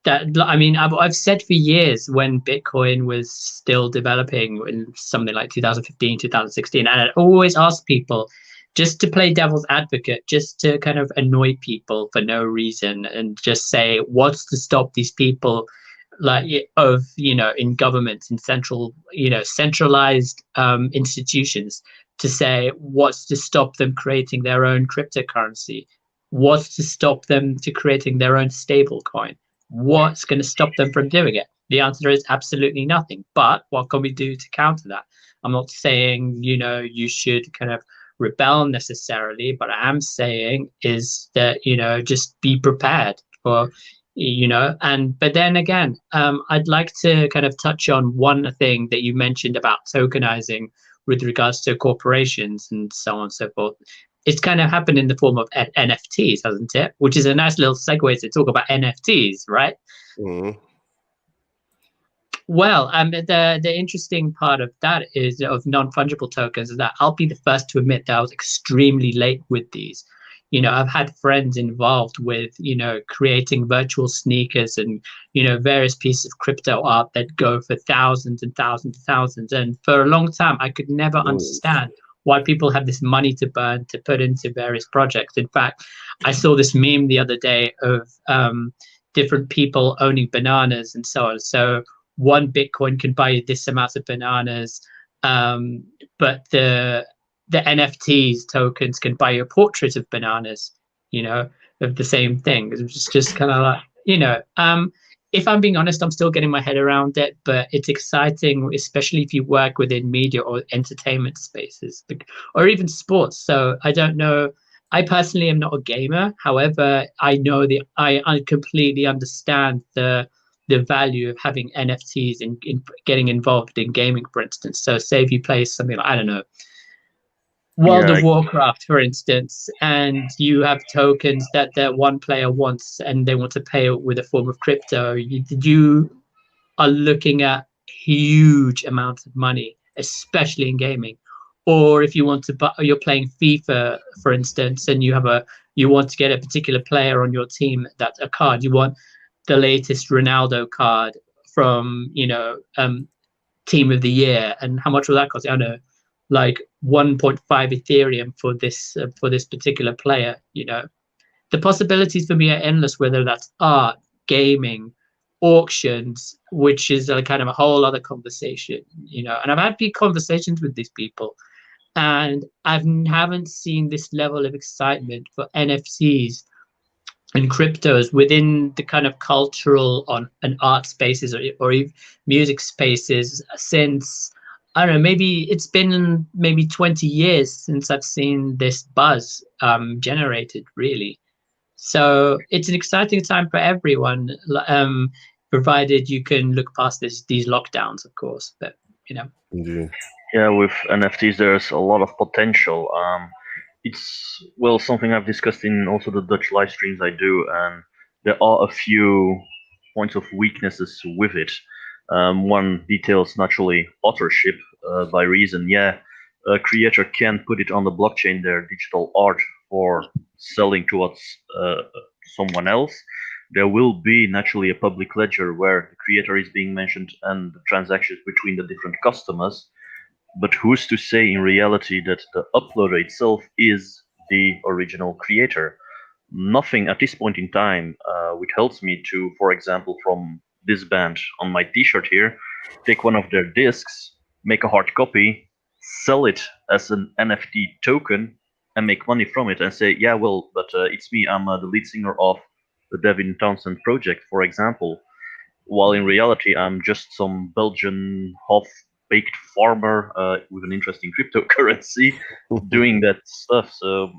[SPEAKER 3] that, I mean, I've said for years when Bitcoin was still developing in something like 2015, 2016, and I'd always ask people just to play devil's advocate, just to kind of annoy people for no reason, and just say, what's to stop these people, like, in governments, in centralized institutions, to say, what's to stop them creating their own cryptocurrency? What's to stop them to creating their own stable coin? What's going to stop them from doing it? The answer is absolutely nothing. But what can we do to counter that? I'm not saying, you should kind of rebel necessarily, but I am saying is that, just be prepared for, but then again, I'd like to kind of touch on one thing that you mentioned about tokenizing with regards to corporations and so on and so forth. It's kind of happened in the form of NFTs, hasn't it? Which is a nice little segue to talk about NFTs, right?
[SPEAKER 1] Mm-hmm.
[SPEAKER 3] Well, the interesting part of that is of non-fungible tokens is that I'll be the first to admit that I was extremely late with these. I've had friends involved with, creating virtual sneakers and, various pieces of crypto art that go for thousands and thousands and thousands. And for a long time, I could never understand why people have this money to burn to put into various projects. In fact, I saw this meme the other day of different people owning bananas and so on. So one Bitcoin can buy you this amount of bananas, but the NFTs tokens can buy you a portrait of bananas, of the same thing. It's just kind of like, if I'm being honest, I'm still getting my head around it, but it's exciting, especially if you work within media or entertainment spaces or even sports. So I don't know. I personally am not a gamer. However, I know I completely understand the value of having NFTs in getting involved in gaming, for instance. So say if you play something like, I don't know, World of Warcraft, for instance, and you have tokens that one player wants and they want to pay with a form of crypto, you are looking at huge amounts of money, especially in gaming. Or if you want to buy, you're playing FIFA, for instance, and you want to get a particular player on your team, that's a card. You want the latest Ronaldo card from, team of the year. And how much will that cost? I don't know, like 1.5 Ethereum for this particular player. The possibilities for me are endless, whether that's art, gaming, auctions, which is a kind of a whole other conversation. And I've had big conversations with these people, and I haven't seen this level of excitement for NFTs and cryptos within the kind of cultural and art spaces or even music spaces since, I don't know, maybe it's been maybe 20 years since I've seen this buzz generated, really. So it's an exciting time for everyone, provided you can look past these lockdowns, of course. But
[SPEAKER 2] yeah, with NFTs, there's a lot of potential. It's something I've discussed in also the Dutch live streams I do, and there are a few points of weaknesses with it. One details naturally authorship, by reason, a creator can put it on the blockchain, their digital art, for selling towards someone else. There will be naturally a public ledger where the creator is being mentioned and the transactions between the different customers. But who's to say in reality that the uploader itself is the original creator? Nothing at this point in time withholds me to, for example, from this band on my t-shirt here, take one of their discs, make a hard copy, sell it as an NFT token, and make money from it, and say, yeah, well, but it's me, I'm the lead singer of the Devin Townsend project, for example. While in reality, I'm just some Belgian half-baked farmer with an interest in cryptocurrency doing that stuff. So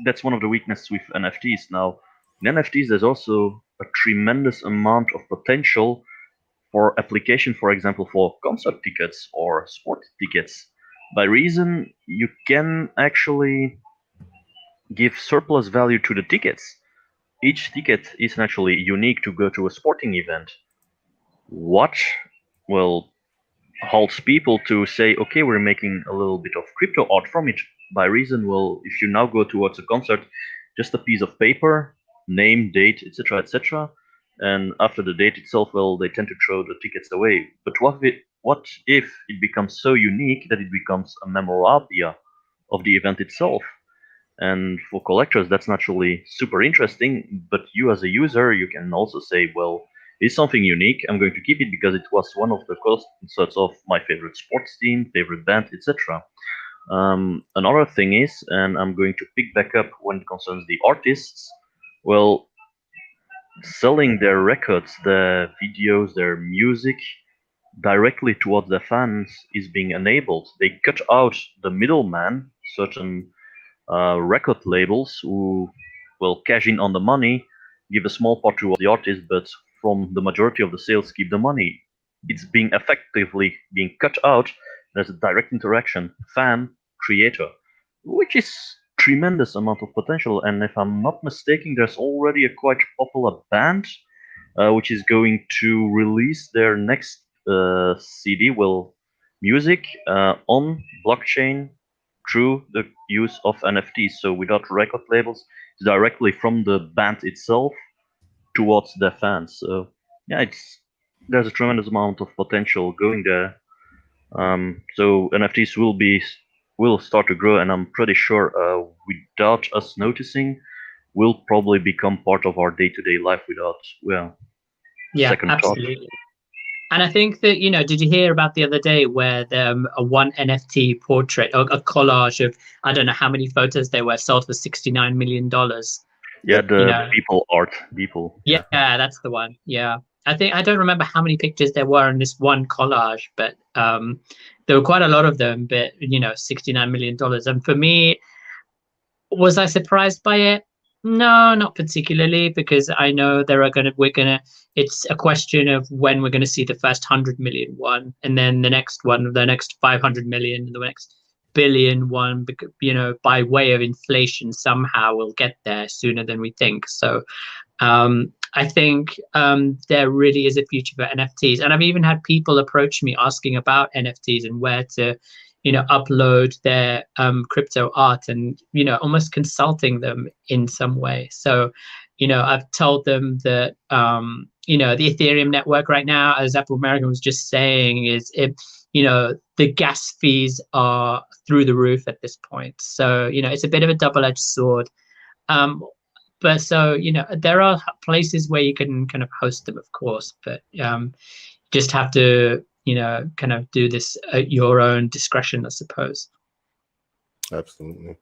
[SPEAKER 2] that's one of the weaknesses with NFTs. Now, in NFTs, there's also a tremendous amount of potential for application, for example, for concert tickets or sport tickets. By reason, you can actually give surplus value to the tickets. Each ticket is naturally unique to go to a sporting event. What will holds people to say, okay, we're making a little bit of crypto art from it? By reason, well, if you now go towards a concert, just a piece of paper, name, date, etc., etc., and after the date itself, well, they tend to throw the tickets away. But what if it becomes so unique that it becomes a memorabilia of the event itself? And for collectors, that's naturally super interesting. But you, as a user, you can also say, well, it's something unique. I'm going to keep it because it was one of the concerts of my favorite sports team, favorite band, etc. Another thing is, and I'm going to pick back up when it concerns the artists, well, selling their records, their videos, their music directly towards their fans is being enabled. They cut out the middleman, certain record labels who will cash in on the money, give a small part to the artist, but from the majority of the sales, keep the money. It's being effectively being cut out. There's a direct interaction, fan, creator, which is tremendous amount of potential. And if I'm not mistaken, there's already a quite popular band which is going to release their next CD, well, music on blockchain through the use of NFTs. So without record labels, directly from the band itself towards their fans. So yeah, there's a tremendous amount of potential going there. So NFTs will start to grow, and I'm pretty sure without us noticing, will probably become part of our day-to-day life without second
[SPEAKER 3] absolutely.
[SPEAKER 2] thought.
[SPEAKER 3] And I think that, did you hear about the other day where a one NFT portrait or a collage of, I don't know how many photos they were, sold for $69 million?
[SPEAKER 2] Yeah, the people art.
[SPEAKER 3] Yeah, that's the one. Yeah. I don't remember how many pictures there were in this one collage, but there were quite a lot of them, but $69 million. And for me, was I surprised by it? No, not particularly, because I know it's a question of when we're gonna see the first 100 million one, and then the next one, the next 500 million, and the next billion one, because by way of inflation somehow we'll get there sooner than we think. So I think there really is a future for NFTs, and I've even had people approach me asking about NFTs and where to upload their crypto art, and almost consulting them in some way. So I've told them that the Ethereum network right now, as Abuamerican was just saying, is the gas fees are through the roof at this point. So it's a bit of a double-edged sword. But so there are places where you can kind of host them, of course, but just have to kind of do this at your own discretion, I suppose.
[SPEAKER 1] Absolutely.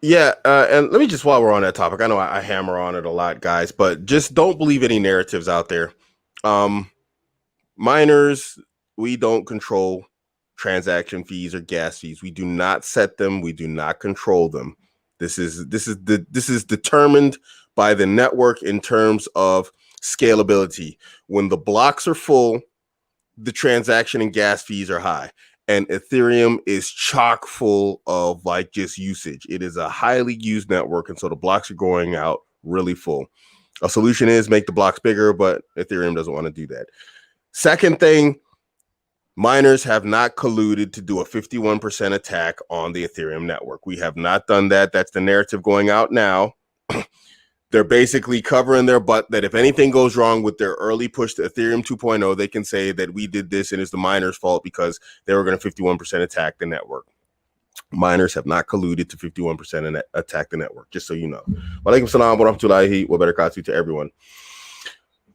[SPEAKER 1] Yeah, and let me just, while we're on that topic, I know I hammer on it a lot, guys, but just don't believe any narratives out there. Miners, we don't control transaction fees or gas fees. We do not set them. We do not control them. This is determined by the network in terms of scalability. When the blocks are full, the transaction and gas fees are high, and Ethereum is chock full of like just usage. It is a highly used network, and so the blocks are going out really full. A solution is make the blocks bigger, but Ethereum doesn't want to do that. Second thing, miners have not colluded to do a 51% attack on the Ethereum network. We have not done that. That's the narrative going out now. They're basically covering their butt that if anything goes wrong with their early push to Ethereum 2.0, they can say that we did this and it's the miners' fault because they were going to 51% attack the network. Miners have not colluded to 51% attack the network, just so you know. Walaikum salam wa rahmatullahi wa barakatuh to everyone.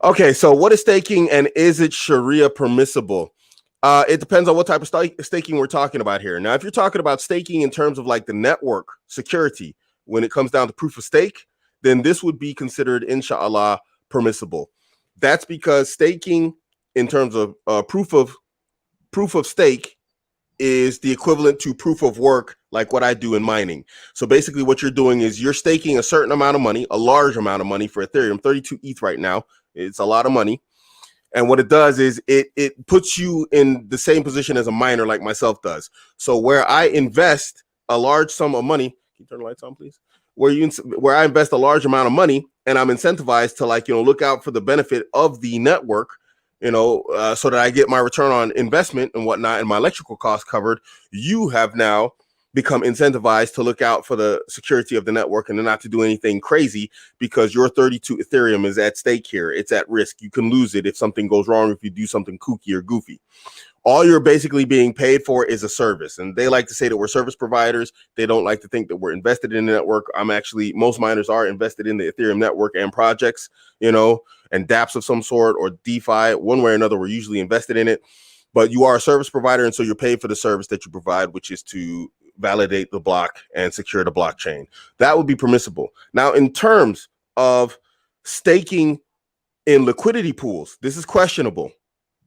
[SPEAKER 1] Okay, so what is staking, and is it Sharia permissible? It depends on what type of staking we're talking about here. Now, if you're talking about staking in terms of like the network security, when it comes down to proof of stake, then this would be considered, inshallah, permissible. That's because staking in terms of proof of stake is the equivalent to proof of work, like what I do in mining. So basically what you're doing is you're staking a certain amount of money, a large amount of money for Ethereum, 32 ETH right now. It's a lot of money. And what it does is it puts you in the same position as a miner like myself does. So where I invest a large sum of money, can you turn the lights on, please? Where I invest a large amount of money and I'm incentivized to look out for the benefit of the network, so that I get my return on investment and whatnot and my electrical costs covered. You have now become incentivized to look out for the security of the network and not to do anything crazy, because your 32 Ethereum is at stake here. It's at risk. You can lose it if something goes wrong, if you do something kooky or goofy. All you're basically being paid for is a service. And they like to say that we're service providers. They don't like to think that we're invested in the network. Most miners are invested in the Ethereum network and projects, and dApps of some sort, or DeFi. One way or another, we're usually invested in it. But you are a service provider, and so you're paid for the service that you provide, which is to validate the block and secure the blockchain. That would be permissible. Now, in terms of staking in liquidity pools, this is questionable.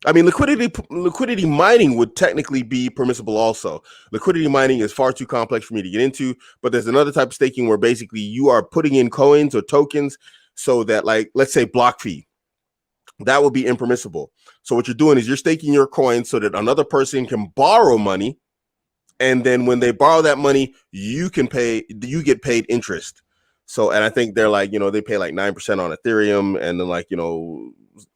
[SPEAKER 1] I mean, liquidity mining would technically be permissible also. Liquidity mining is far too complex for me to get into, but there's another type of staking where basically you are putting in coins or tokens so that, like, let's say block fee. That would be impermissible. So what you're doing is you're staking your coins so that another person can borrow money, and then when they borrow that money, you get paid interest. So, and I think they're like, they pay like 9% on Ethereum, and then like,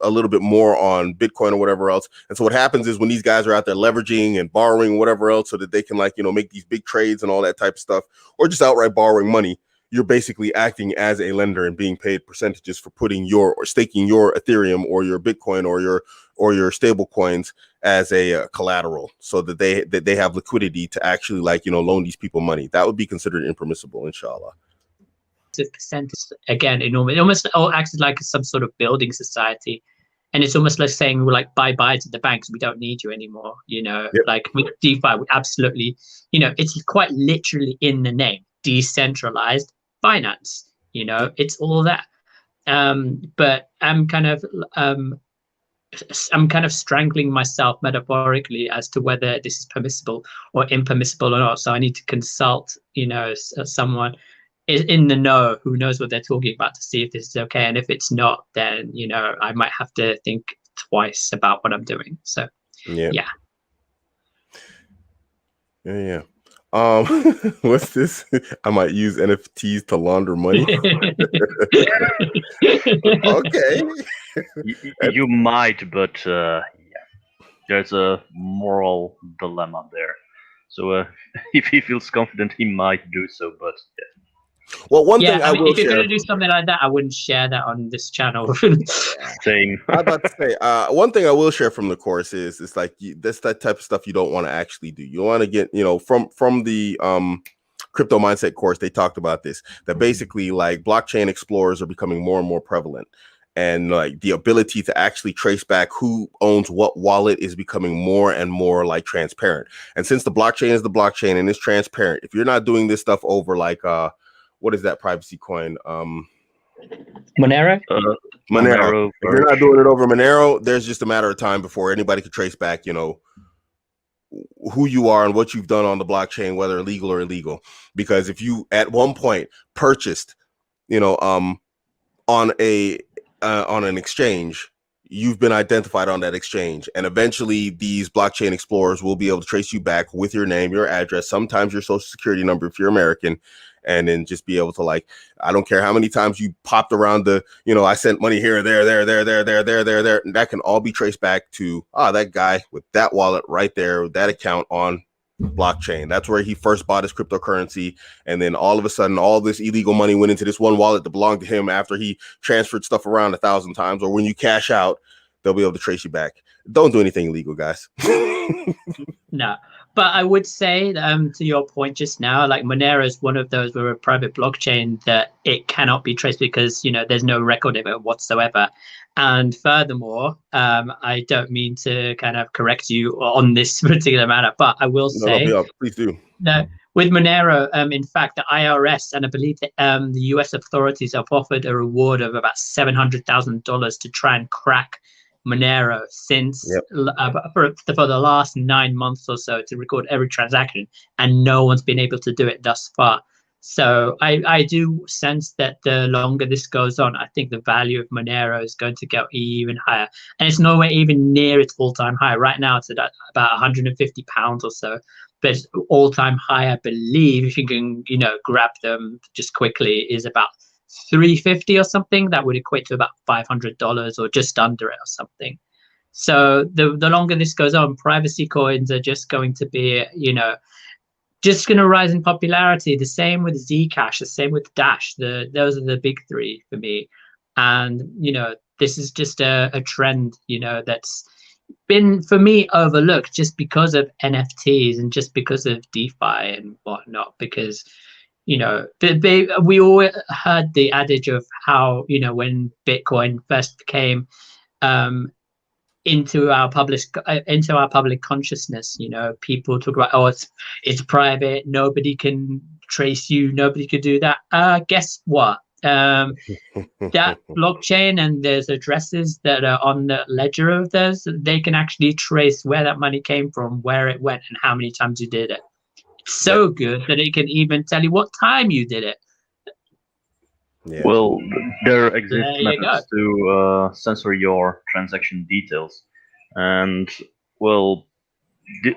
[SPEAKER 1] a little bit more on Bitcoin or whatever else. And so what happens is when these guys are out there leveraging and borrowing whatever else so that they can, like, make these big trades and all that type of stuff, or just outright borrowing money, you're basically acting as a lender and being paid percentages for putting or staking your Ethereum or your Bitcoin or your stable coins as a collateral, so that they have liquidity to actually, like, loan these people money. That would be considered impermissible, inshallah.
[SPEAKER 3] Percentage again, it almost all acts like some sort of building society, and it's almost like saying we're like bye to the banks, we don't need you anymore. Yep. Like with DeFi, we absolutely, it's quite literally in the name, decentralized finance. It's all that. But I'm kind of strangling myself metaphorically as to whether this is permissible or impermissible or not. So I need to consult, someone in the know who knows what they're talking about to see if this is okay. And if it's not, then, I might have to think twice about what I'm doing. So, yeah.
[SPEAKER 1] What's this? I might use NFTs to launder money. Okay.
[SPEAKER 2] You might, but there's a moral dilemma there. So if he feels confident, he might do so, but yeah.
[SPEAKER 1] Well, one thing I will
[SPEAKER 3] if you're
[SPEAKER 1] share,
[SPEAKER 3] going to do something like that, I wouldn't share that on this channel.
[SPEAKER 2] Same.
[SPEAKER 1] I'm about to say, one thing I will share from the course is it's like that's that type of stuff you don't want to actually do. You want to get, from the crypto mindset course, they talked about this, that basically like blockchain explorers are becoming more and more prevalent. And like the ability to actually trace back who owns what wallet is becoming more and more like transparent. And since the blockchain is the blockchain and it's transparent, if you're not doing this stuff over like what is that privacy coin?
[SPEAKER 3] Monero?
[SPEAKER 1] Monero. If you're not doing it over Monero, there's just a matter of time before anybody could trace back, who you are and what you've done on the blockchain, whether legal or illegal. Because if you at one point purchased, on an exchange, you've been identified on that exchange, and eventually these blockchain explorers will be able to trace you back with your name, your address, sometimes your social security number if you're American, and then just be able to, like, I don't care how many times you popped around the, I sent money here, there, that can all be traced back to that guy with that wallet right there, that account on blockchain. That's where he first bought his cryptocurrency, and then all of a sudden all this illegal money went into this one wallet that belonged to him after he transferred stuff around 1,000 times. Or when you cash out, they'll be able to trace you back. Don't do anything illegal, guys.
[SPEAKER 3] No, but I would say to your point just now, like Monero is one of those where a private blockchain that it cannot be traced because there's no record of it whatsoever. And furthermore, I don't mean to kind of correct you on this particular matter, but I will say,
[SPEAKER 1] please do.
[SPEAKER 3] No, with Monero, in fact, the IRS and I believe the US authorities have offered a reward of about $700,000 to try and crack Monero since for the last 9 months or so, to record every transaction, and no one's been able to do it thus far. So I do sense that the longer this goes on, I think the value of Monero is going to go even higher. And it's nowhere even near its all-time high. Right now, it's at about £150 or so. But its all-time high, I believe, if you can, grab them just quickly, is about $350 or something. That would equate to about $500 or just under it or something. So the longer this goes on, privacy coins are just going to be, just going to rise in popularity. The same with Zcash, the same with Dash. Those are the big three for me. And, this is just a trend, that's been, for me, overlooked just because of NFTs and just because of DeFi and whatnot. Because, we all heard the adage of how, when Bitcoin first came into our public consciousness, people talk about, oh, it's private, nobody can trace you, nobody could do that. Guess what? That blockchain, and there's addresses that are on the ledger of those, they can actually trace where that money came from, where it went, and how many times you did it. It's so good that it can even tell you what time you did it.
[SPEAKER 1] Yeah.
[SPEAKER 2] Well, there exist methods to censor your transaction details, and well,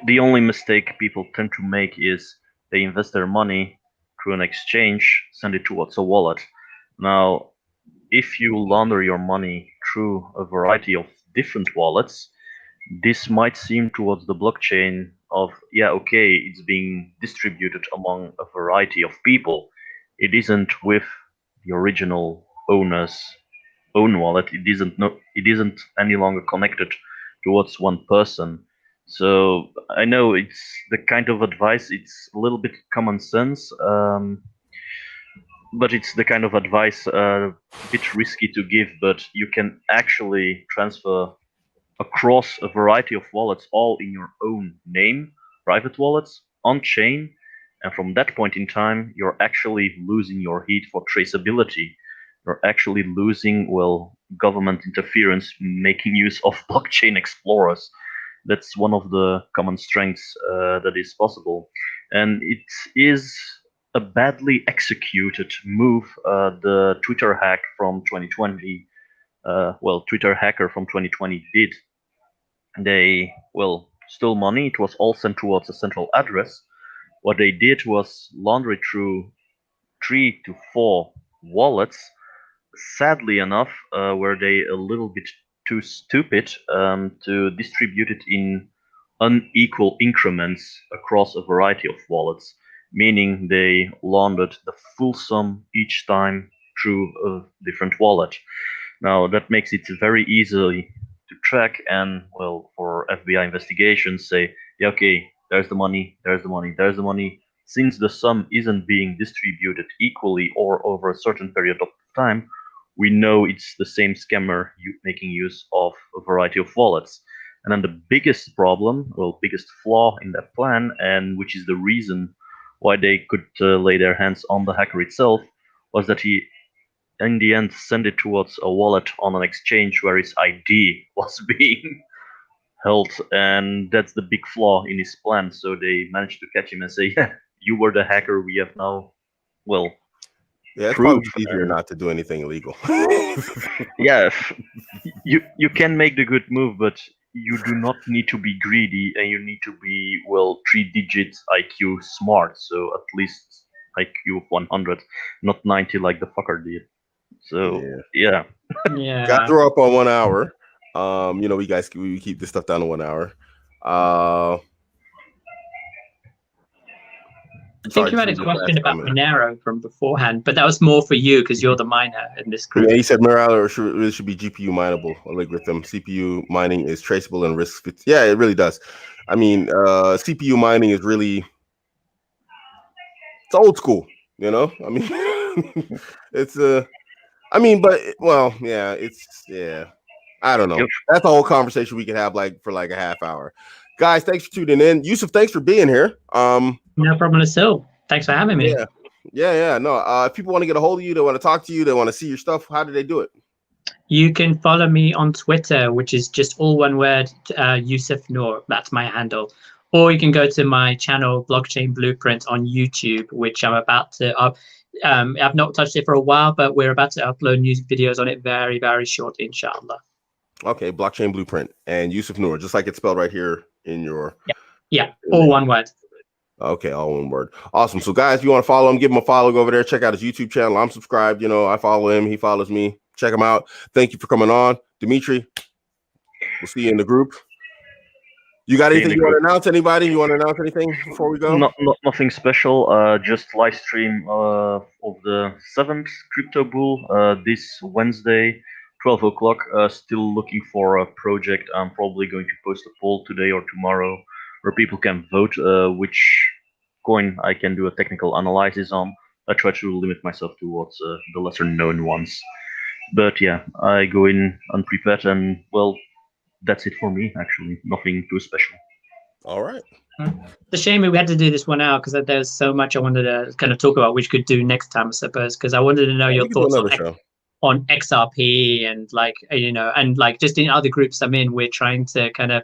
[SPEAKER 2] the only mistake people tend to make is they invest their money through an exchange, send it towards a wallet. Now, if you launder your money through a variety of different wallets, this might seem towards the blockchain of, yeah, okay, it's being distributed among a variety of people. It isn't with the original owner's own wallet. It isn't any longer connected towards one person. So I know it's the kind of advice, it's a little bit common sense, but it's the kind of advice a bit risky to give, but you can actually transfer across a variety of wallets, all in your own name, private wallets, on chain. And from that point in time, you're actually losing your heat for traceability. You're actually losing, government interference, making use of blockchain explorers. That's one of the common strengths that is possible. And it is a badly executed move. The Twitter hack from 2020, Twitter hacker from 2020 did. They, stole money. It was all sent towards a central address. What they did was launder it through 3 to 4 wallets. Sadly enough, were they a little bit too stupid to distribute it in unequal increments across a variety of wallets, meaning they laundered the full sum each time through a different wallet. Now, that makes it very easy to track and, for FBI investigations, say, yeah, okay, there's the money, there's the money, there's the money. Since the sum isn't being distributed equally or over a certain period of time, we know it's the same scammer making use of a variety of wallets. And then the biggest problem, biggest flaw in that plan, and which is the reason why they could lay their hands on the hacker itself, was that he, in the end, sent it towards a wallet on an exchange where his ID was being held. And that's the big flaw in his plan. So they managed to catch him and say, yeah, you were the hacker. We have now,
[SPEAKER 1] yeah, it's probably easier not to do anything illegal.
[SPEAKER 2] Yeah, you can make the good move, but you do not need to be greedy, and you need to be 3-digit IQ smart. So at least IQ of 100, not 90 like the fucker did. So yeah.
[SPEAKER 1] Guys, we're up on 1 hour. We keep this stuff down to 1 hour.
[SPEAKER 3] I think you had a question about Monero from beforehand, but that was more for you because you're the miner in this group.
[SPEAKER 1] Yeah, he said Monero should be GPU mineable algorithm. CPU mining is traceable and risk. Yeah, it really does. I mean, CPU mining is really, it's old school. I mean, it's I don't know. Yep. That's a whole conversation we could have for a half hour. Guys, thanks for tuning in. Yusuf, thanks for being here.
[SPEAKER 3] No problem at all. Thanks for having me.
[SPEAKER 1] Yeah. No, if people want to get a hold of you, they want to talk to you, they want to see your stuff, how do they do it?
[SPEAKER 3] You can follow me on Twitter, which is just all one word, Yusuf Noor. That's my handle. Or you can go to my channel, Blockchain Blueprint, on YouTube, which I'm about to I've not touched it for a while, but we're about to upload new videos on it very, very shortly, inshallah.
[SPEAKER 1] Okay, Blockchain Blueprint and Yusuf Noor, just like it's spelled right here in your...
[SPEAKER 3] Yeah, all one word.
[SPEAKER 1] Okay, all one word. Awesome. So, guys, if you want to follow him, give him a follow over there. Check out his YouTube channel. I'm subscribed. I follow him. He follows me. Check him out. Thank you for coming on. Dimitri, we'll see you in the group. You got anything you want to announce? Anybody? You want to announce anything before we go?
[SPEAKER 2] Nothing special. Just live stream of the 7th Crypto Bull this Wednesday, 12 o'clock. Still looking for a project. I'm probably going to post a poll today or tomorrow where people can vote which coin I can do a technical analysis on. I try to limit myself towards the lesser known ones. But yeah, I go in unprepared, and well, that's it for me, actually. Nothing too special.
[SPEAKER 1] All right.
[SPEAKER 3] It's a shame we had to do this one out because there's so much I wanted to kind of talk about, which could do next time, I suppose, because I wanted to know your thoughts on XRP and like, you know, and like just in other groups I'm in, we're trying to kind of,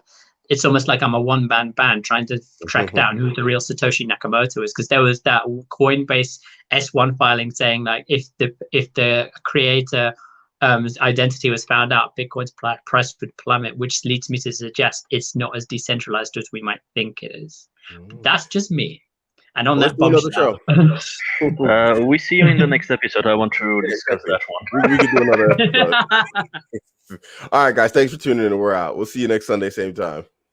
[SPEAKER 3] it's almost like I'm a one-man band trying to track down who the real Satoshi Nakamoto is, because there was that Coinbase S1 filing saying like if the creator identity was found out, Bitcoin's price would plummet, which leads me to suggest it's not as decentralized as we might think it is. That's just me. And on that bombshell,
[SPEAKER 2] we see you in the next episode. I want to discuss that one.
[SPEAKER 1] We can do another episode. All right, guys. Thanks for tuning in. We're out. We'll see you next Sunday, same time.